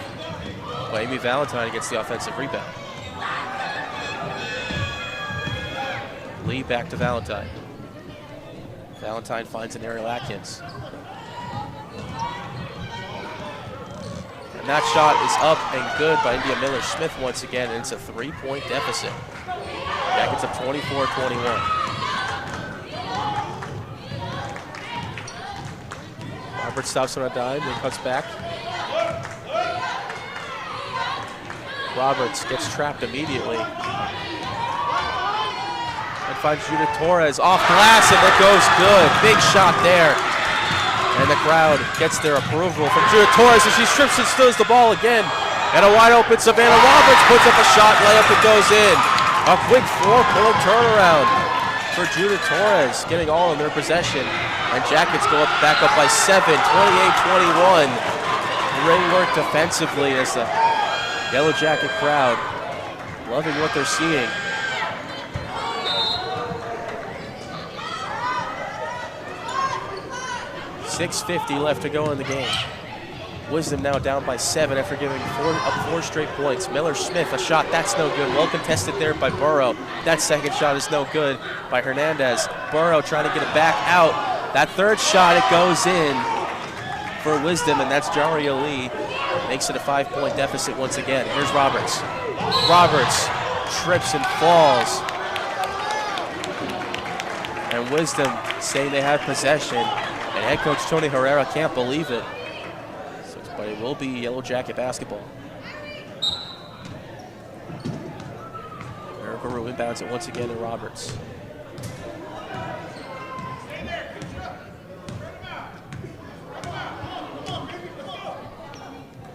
But Amy Valentine gets the offensive rebound. Lee back to Valentine. Valentine finds an Ariel Atkins. And that shot is up and good by India Miller Smith once again, and it's a 3-point deficit. Jackets up 24-21. Roberts stops on a dime, then cuts back. Roberts gets trapped immediately. And finds Judith Torres off glass, and it goes good. Big shot there. And the crowd gets their approval from Judith Torres as she strips and steals the ball again. And a wide open Savannah Roberts puts up a shot, layup that goes in. A quick 4-point turnaround for Judith Torres, getting all in their possession. And Jackets go back up by 7, 28-21. Great work defensively as the Yellow Jacket crowd loving what they're seeing. .650 left to go in the game. Wisdom now down by 7 after giving 4 straight points. Miller Smith, a shot, that's no good. Well contested there by Burrow. That second shot is no good by Hernandez. Burrow trying to get it back out. That third shot, it goes in for Wisdom, and that's Jaria Lee. Makes it a 5-point deficit once again. Here's Roberts. Roberts trips and falls. And Wisdom saying they have possession. And head coach Tony Herrera can't believe it. But it will be Yellow Jacket basketball. Erica Rue inbounds it once again to Roberts.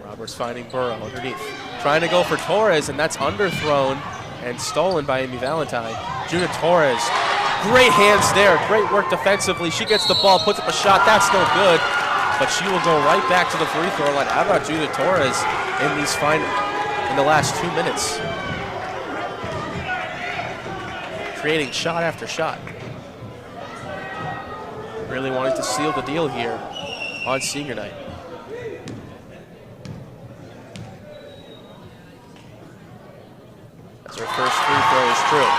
Roberts finding Burrow underneath. Trying to go for Torres, and that's underthrown and stolen by Amy Valentine. Judith Torres, great hands there, great work defensively. She gets the ball, puts up a shot, that's no good. But she will go right back to the free throw line. How about Judith Torres in the last 2 minutes? Creating shot after shot. Really wanting to seal the deal here on senior night. As her first free throw is true.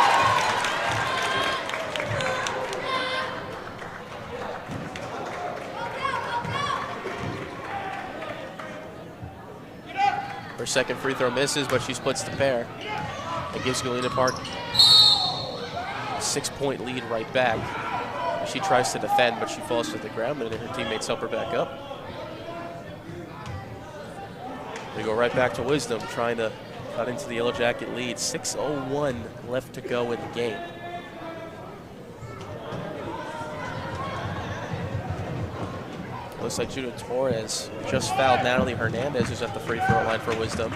Her second free throw misses, but she splits the pair. It gives Galena Park 6-point lead right back. She tries to defend, but she falls to the ground, and her teammates help her back up. They go right back to Wisdom, trying to cut into the Yellow Jacket lead. 6:01 left to go in the game. Looks like Judah Torres just fouled Natalie Hernandez, who's at the free throw line for Wisdom.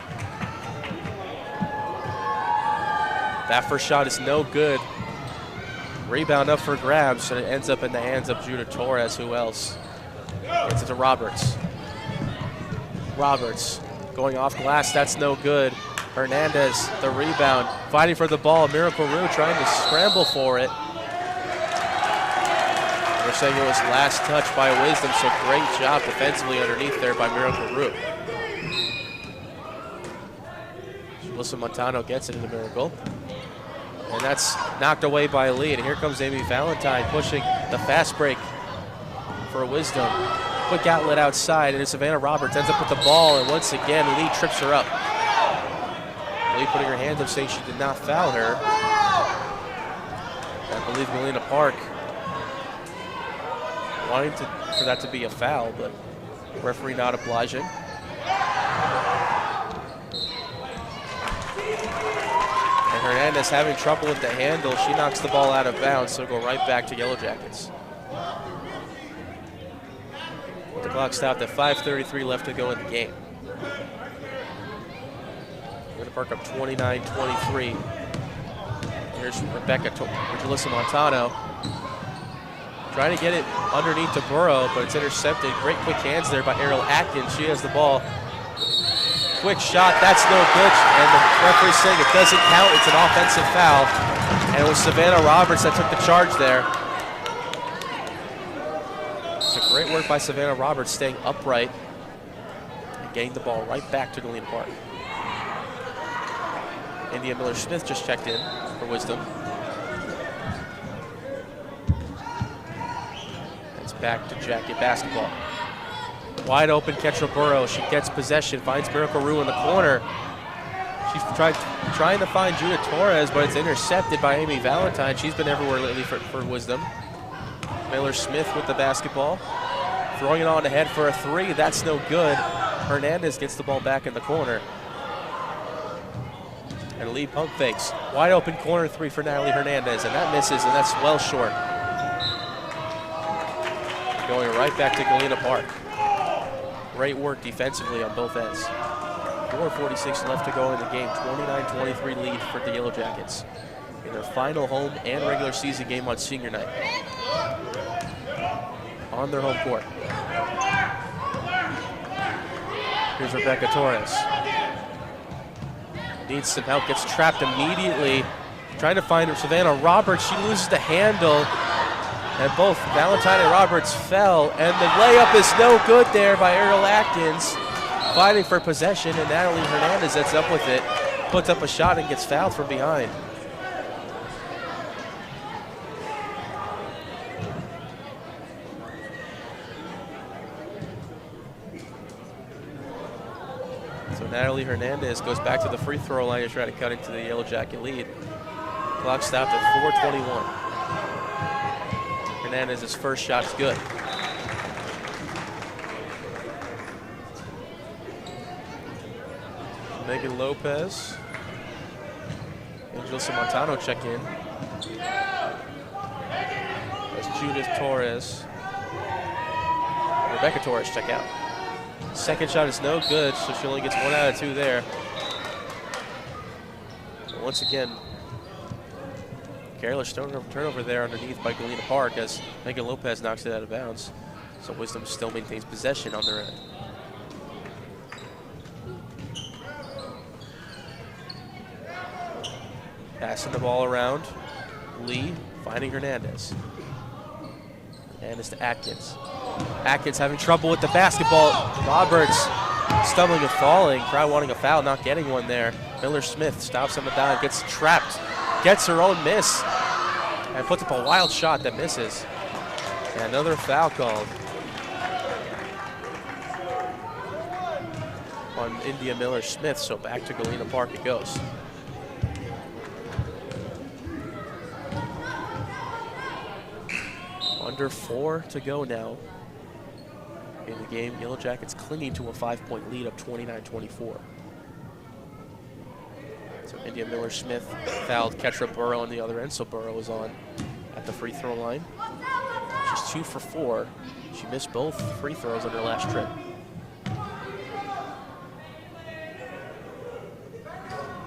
That first shot is no good. Rebound up for grabs, and it ends up in the hands of Judah Torres. Who else? Gets it to Roberts. Roberts going off glass, that's no good. Hernandez, the rebound, fighting for the ball. Miracle Rue trying to scramble for it. They're saying it was last touch by Wisdom, so great job defensively underneath there by Miracle Rue. Alyssa Montano gets it into Miracle. And that's knocked away by Lee. And here comes Amy Valentine pushing the fast break for Wisdom. Quick outlet outside, and Savannah Roberts ends up with the ball, and once again, Lee trips her up. Lee putting her hand up saying she did not foul her. I believe Galena Park wanting for that to be a foul, but referee not obliging. And Hernandez having trouble with the handle. She knocks the ball out of bounds, so go right back to Yellow Jackets. The clock stopped at 5:33 left to go in the game. Galena Park up 29-23. Here's Alyssa Montano. Trying to get it underneath to Burrow, but it's intercepted. Great quick hands there by Ariel Atkins. She has the ball. Quick shot, that's no good. And the referee's saying it doesn't count. It's an offensive foul. And it was Savannah Roberts that took the charge there. So great work by Savannah Roberts staying upright and getting the ball right back to Galena Park. India Miller-Smith just checked in for Wisdom. It's back to Jacket basketball. Wide open, Ketra Burrow. She gets possession, finds Miracle Rue in the corner. She's trying to find Judah Torres, but it's intercepted by Amy Valentine. She's been everywhere lately for Wisdom. Miller-Smith with the basketball. Throwing it on ahead for a three. That's no good. Hernandez gets the ball back in the corner. And a lead pump fakes. Wide open corner three for Natalie Hernandez, and that misses, and that's well short. Going right back to Galena Park. Great work defensively on both ends. 4:46 left to go in the game. 29-23 lead for the Yellow Jackets in their final home and regular season game on senior night. On their home court. Here's Rebecca Torres. Needs some help, gets trapped immediately. Trying to find Savannah Roberts. She loses the handle. And both Valentine and Roberts fell. And the layup is no good there by Ariel Atkins. Fighting for possession, and Natalie Hernandez ends up with it. Puts up a shot and gets fouled from behind. So Natalie Hernandez goes back to the free throw line to try to cut into the Yellow Jacket lead. Clock stopped at 4:21. Hernandez's first shot is good. Megan Lopez. Angelissa Montano check in. That's Judith Torres. Rebecca Torres check out. Second shot is no good, so she only gets 1 out of 2 there. And once again, careless turnover there underneath by Galena Park as Megan Lopez knocks it out of bounds. So Wisdom still maintains possession on their end. Passing the ball around. Lee finding Hernandez. Hernandez to Atkins. Atkins having trouble with the basketball. Roberts stumbling and falling. Crowd wanting a foul, not getting one there. Miller-Smith stops him down, gets trapped. Gets her own miss. And puts up a wild shot that misses. And another foul called on India Miller-Smith, so back to Galena Park it goes. Under 4 to go now in the game. Yellow Jackets clinging to a 5-point lead of 29-24. So India Miller-Smith fouled Ketra Burrow on the other end, so Burrow is on at the free throw line. She's 2 for 4. She missed both free throws on her last trip.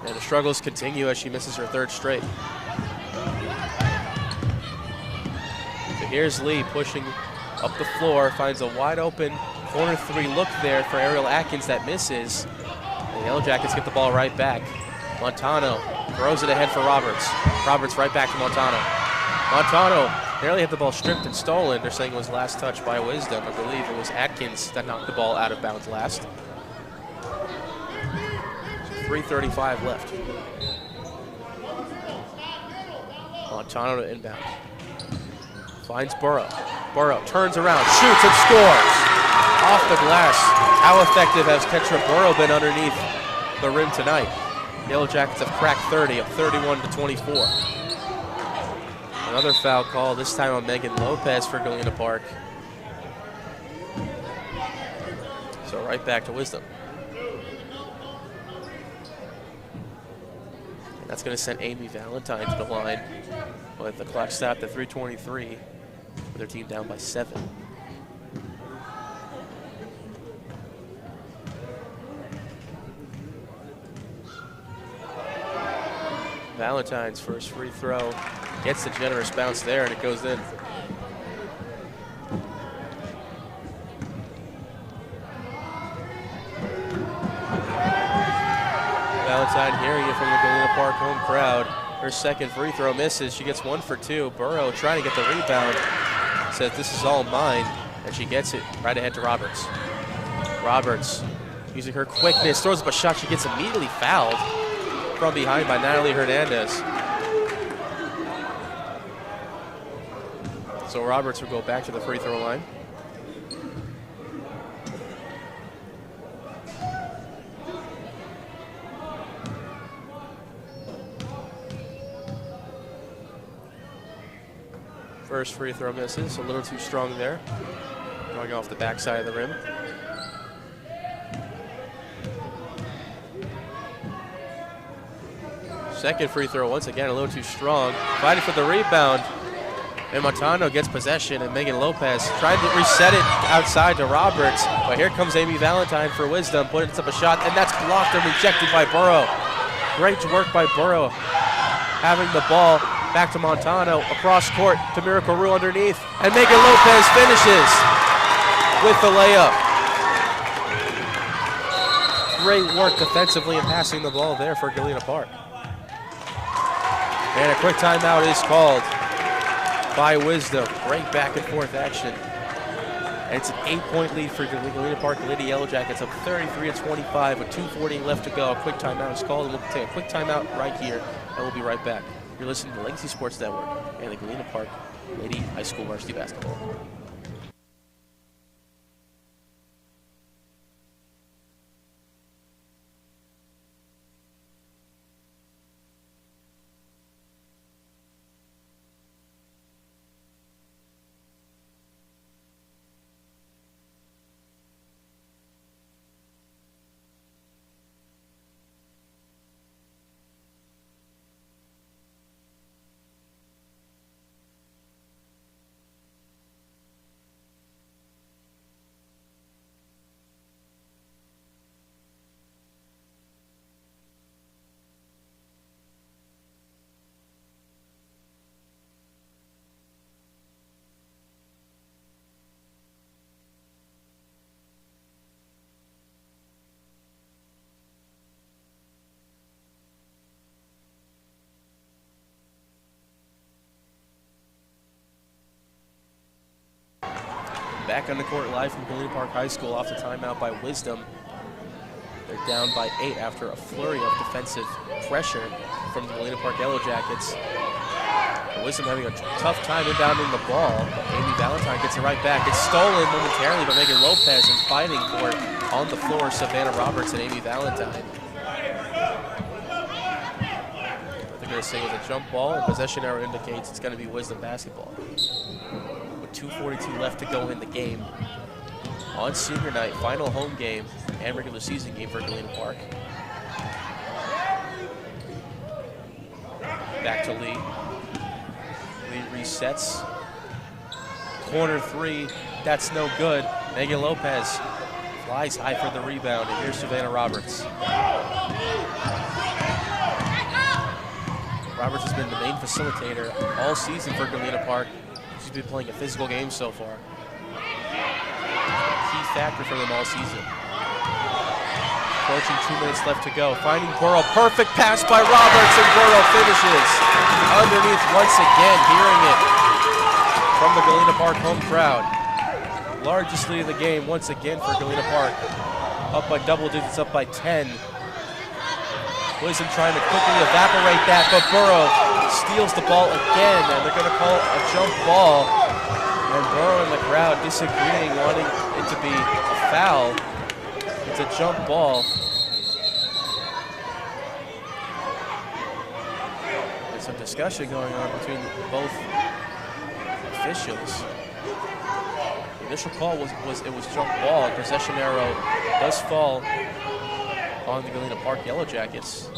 And the struggles continue as she misses her 3rd straight. So here's Lee pushing up the floor, finds a wide open corner 3 look there for Ariel Atkins that misses. And the Yellow Jackets get the ball right back. Montano throws it ahead for Roberts. Roberts right back to Montano. Montano nearly had the ball stripped and stolen. They're saying it was last touch by Wisdom. I believe it was Atkins that knocked the ball out of bounds last. 3:35 left. Montano to inbound. Finds Burrow. Burrow turns around, shoots and scores. Off the glass. How effective has Ketra Burrow been underneath the rim tonight? Yellow Jackets have cracked 30 up 31-24. Another foul call, this time on Megan Lopez for Galena Park. So right back to Wisdom. And that's going to send Amy Valentine to the line with the clock stopped at 3:23 with their team down by 7. Valentine's first free throw gets the generous bounce there, and it goes in. Valentine hearing it from the Galena Park home crowd. Her second free throw misses. She gets 1 for 2. Burrow trying to get the rebound. Says this is all mine, and she gets it right ahead to Roberts. Roberts using her quickness, throws up a shot. She gets immediately fouled from behind by Natalie Hernandez. So Roberts will go back to the free throw line. First free throw misses, a little too strong there. Going off the backside of the rim. Second free throw, once again, a little too strong. Fighting for the rebound. And Montano gets possession, and Megan Lopez trying to reset it outside to Roberts. But here comes Amy Valentine for Wisdom, putting up a shot, and that's blocked and rejected by Burrow. Great work by Burrow. Having the ball back to Montano, across court to Miracle Rue underneath. And Megan Lopez finishes with the layup. Great work defensively and passing the ball there for Galena Park. And a quick timeout is called by Wisdom. Great back and forth action. And it's an 8-point lead for Galena Park. Lady Yellow Jackets up 33-25 with 2:40 left to go. A quick timeout is called, and we'll take a quick timeout right here, and we'll be right back. You're listening to Legacy Sports Network and the Galena Park Lady High School Varsity Basketball. Back on the court live from Galena Park High School off the timeout by Wisdom. They're down by 8 after a flurry of defensive pressure from the Galena Park Yellow Jackets. Wisdom having a tough time inbounding the ball. Amy Valentine gets it right back. It's stolen momentarily by Megan Lopez, and fighting for it on the floor, Savannah Roberts and Amy Valentine. They're going to say it's a jump ball, and possession arrow indicates it's going to be Wisdom basketball. With 2:42 left to go in the game. On senior night, final home game and regular season game for Galena Park. Back to Lee. Lee resets. Corner three, that's no good. Megan Lopez flies high for the rebound, and here's Savannah Roberts. Roberts has been the main facilitator all season for Galena Park. She's been playing a physical game so far. Key factor for them all season. Approaching 2 minutes left to go. Finding Burrow, perfect pass by Roberts, and Burrow finishes underneath once again, hearing it from the Galena Park home crowd. Largest lead of the game once again for Galena Park. Up by double digits, up by 10. Wisdom trying to quickly evaporate that, but Burrow steals the ball again, and they're going to call a jump ball. And Burrow and the crowd disagreeing, wanting it to be a foul. It's a jump ball. There's some discussion going on between both officials. The initial call was jump ball. Possession arrow does fall on the Galena Park Yellow Jackets.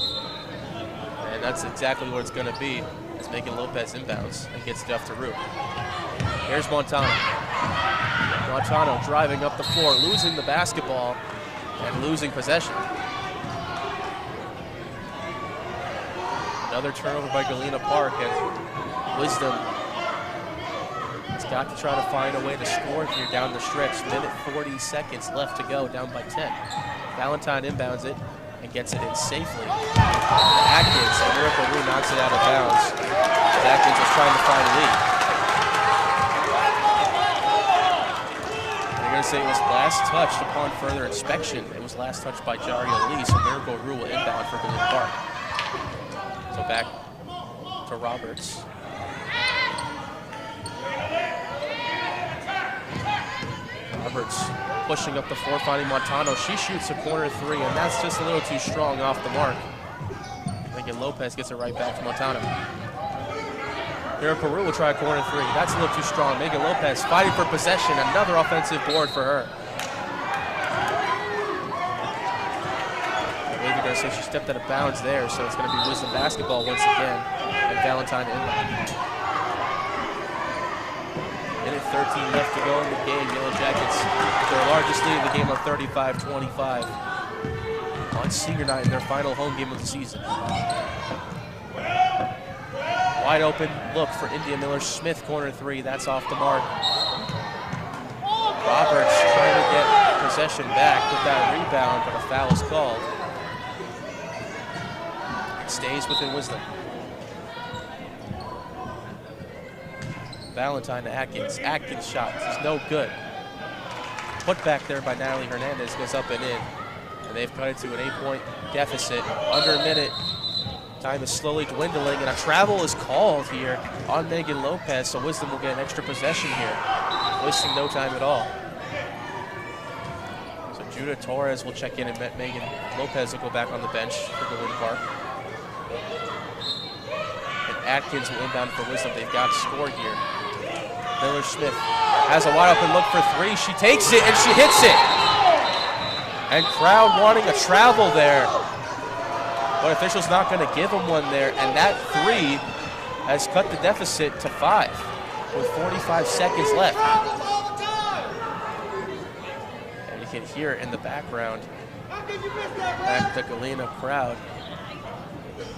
And that's exactly what it's going to be as Megan Lopez inbounds and gets Jeff to root. Here's Montano. Montano driving up the floor, losing the basketball and losing possession. Another turnover by Galena Park, and Wisdom has got to try to find a way to score here down the stretch. Minute 40 seconds left to go, down by 10. Valentine inbounds it and gets it in safely. Atkins, and Miracle Rue knocks it out of bounds. Atkins is trying to find Lee. They're going to say it was last touched upon further inspection. It was last touched by Jaria Lee, so Miracle Rue will inbound for Galena Park. So back to Roberts. Roberts pushing up the floor, finding Montano. She shoots a corner three, and that's just a little too strong off the mark. Megan Lopez gets it right back to Montano. Miracle Rue will try a corner three. That's a little too strong. Megan Lopez fighting for possession. Another offensive board for her. I believe they're going to say she stepped out of bounds there, so it's going to be Wisdom basketball once again, and Valentine inbound. Minute 13 left to go in the game. Yellow Jackets, their largest lead in the game, on 35-25. On senior night in their final home game of the season. Wide open look for India Miller. Smith corner three. That's off the mark. Roberts trying to get possession back with that rebound, but a foul is called. It stays within Wisdom. Valentine to Atkins. Atkins' shot is no good. Put back there by Natalie Hernandez, goes up and in. And they've cut it to an 8-point deficit. Under a minute. Time is slowly dwindling, and a travel is called here on Megan Lopez, so Wisdom will get an extra possession here. Wasting no time at all. So Judah Torres will check in, and Megan Lopez will go back on the bench for Galena Park. And Atkins will inbound for Wisdom. They've got to score here. Miller Smith has a wide open look for three. She takes it and she hits it. And crowd wanting a travel there. But officials not going to give him one there. And that three has cut the deficit to 5 with 45 seconds left. And you can hear it in the background. And the Galena crowd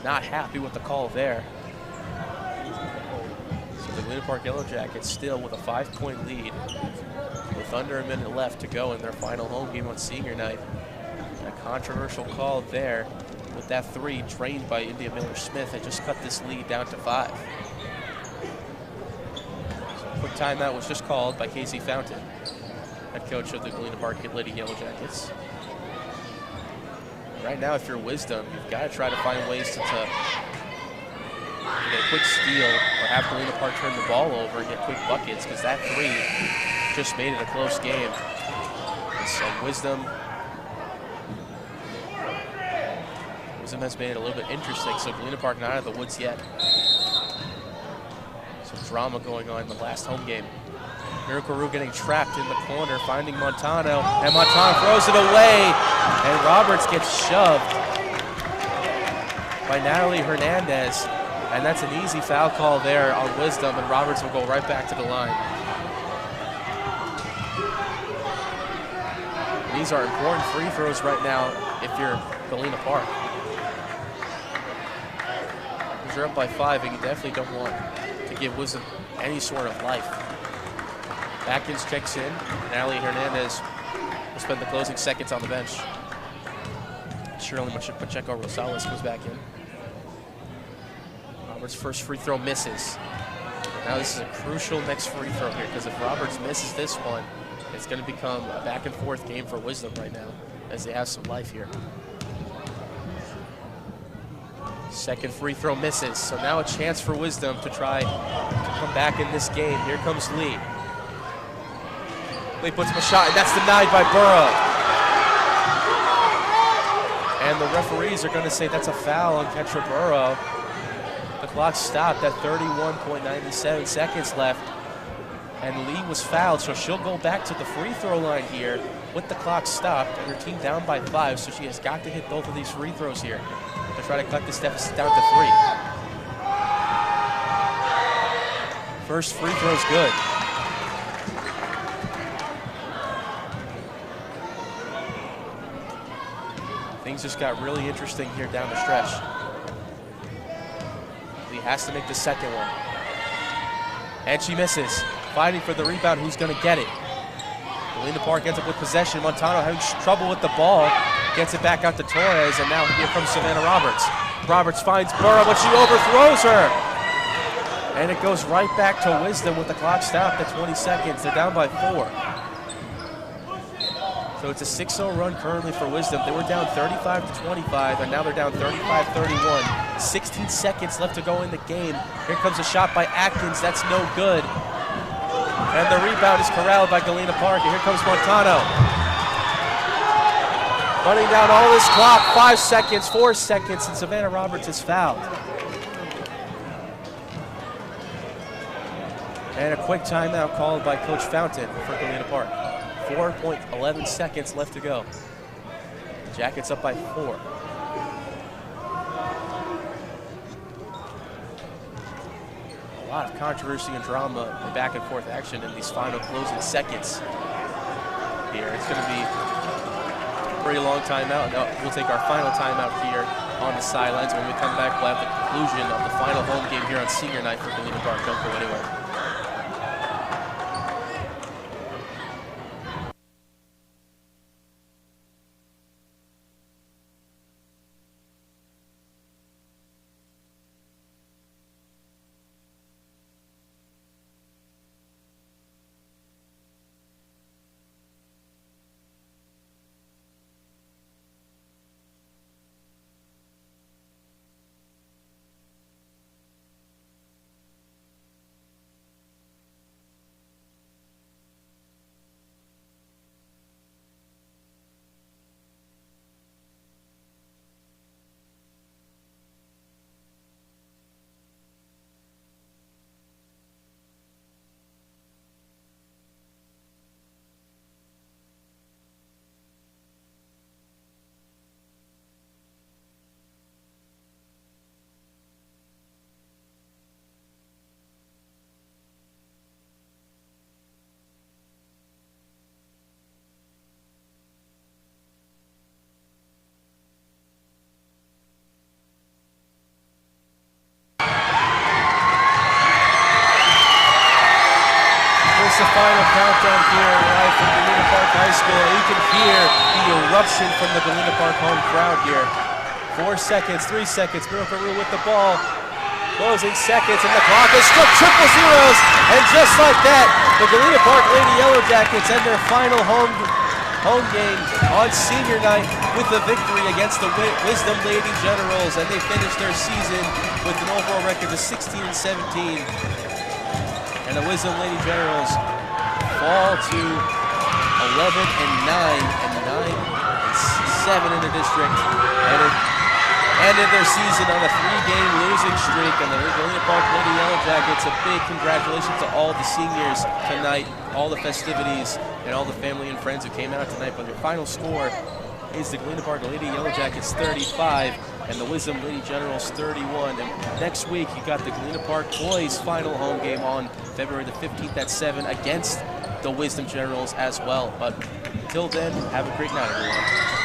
not happy with the call there. The Galena Park Yellow Jackets still with a 5-point lead with under a minute left to go in their final home game on senior night. A controversial call there with that three drained by India Miller Smith and just cut this lead down to 5. So a quick timeout was just called by Casey Fountain, head coach of the Galena Park Lady Yellow Jackets. Right now, if you're Wisdom, you've got to try to find ways to get a quick steal or have Galena Park turn the ball over and get quick buckets, because that three just made it a close game. So Wisdom has made it a little bit interesting, so Galena Park not out of the woods yet. Some drama going on in the last home game. Miracle Rue getting trapped in the corner, finding Montano, and Montano throws it away, and Roberts gets shoved by Natalie Hernandez, and that's an easy foul call there on Wisdom, and Roberts will go right back to the line. These are important free throws right now if you're Galena Park. Because you're up by 5, and you definitely don't want to give Wisdom any sort of life. Atkins checks in. Natalie Hernandez will spend the closing seconds on the bench. Shirley Pacheco-Rosales comes back in. Roberts' first free throw misses. Now this is a crucial next free throw here, because if Roberts misses this one, it's going to become a back and forth game for Wisdom right now, as they have some life here. Second free throw misses, so now a chance for Wisdom to try to come back in this game. Here comes Lee. Lee puts up a shot, and that's denied by Burrow. And the referees are going to say that's a foul on Ketra Burrow. The clock stopped at 31.97 seconds left, and Lee was fouled, so she'll go back to the free throw line here with the clock stopped, and her team down by 5, so she has got to hit both of these free throws here to try to cut this deficit down to 3. First free throw's good. Things just got really interesting here down the stretch. Lee has to make the second one. And she misses. Fighting for the rebound, who's going to get it? Galena Park ends up with possession. Montano having trouble with the ball. Gets it back out to Torres, and now here comes Savannah Roberts. Roberts finds Burrow, but she overthrows her. And it goes right back to Wisdom with the clock stopped at 20 seconds. They're down by 4. So it's a 6-0 run currently for Wisdom. They were down 35-25, and now they're down 35-31. 16 seconds left to go in the game. Here comes a shot by Atkins. That's no good. And the rebound is corralled by Galena Park. And here comes Montano. Running down all this clock. 5 seconds, 4 seconds, and Savannah Roberts is fouled. And a quick timeout called by Coach Fountain for Galena Park. 4.11 seconds left to go. Jackets up by 4. A lot of controversy and drama and back and forth action in these final closing seconds here. It's going to be a pretty long timeout. Now we'll take our final timeout here on the sidelines. When we come back, we'll have the conclusion of the final home game here on senior night for Galena Park. Don't go anywhere. The final countdown here live from Galena Park High School. You can hear the eruption from the Galena Park home crowd here. 4 seconds, 3 seconds. Miracle Rue with the ball. Closing seconds, and the clock is struck triple zeros. And just like that, the Galena Park Lady Yellow Jackets end their final home game on senior night with a victory against the Wisdom Lady Generals, and they finish their season with an overall record of 16-17. And the Wisdom Lady Generals fall to 11-9 and 9-7 in the district. ended their season on a 3-game losing streak, and the Galena Park Lady Yellow Jackets, a big congratulations to all the seniors tonight, all the festivities, and all the family and friends who came out tonight. But their final score is the Galena Park Lady Yellow Jackets 35 and the Wisdom Lady Generals 31. And next week, you got the Galena Park boys' final home game on February the 15th at 7 against the Wisdom Generals as well. But until then, have a great night, everyone.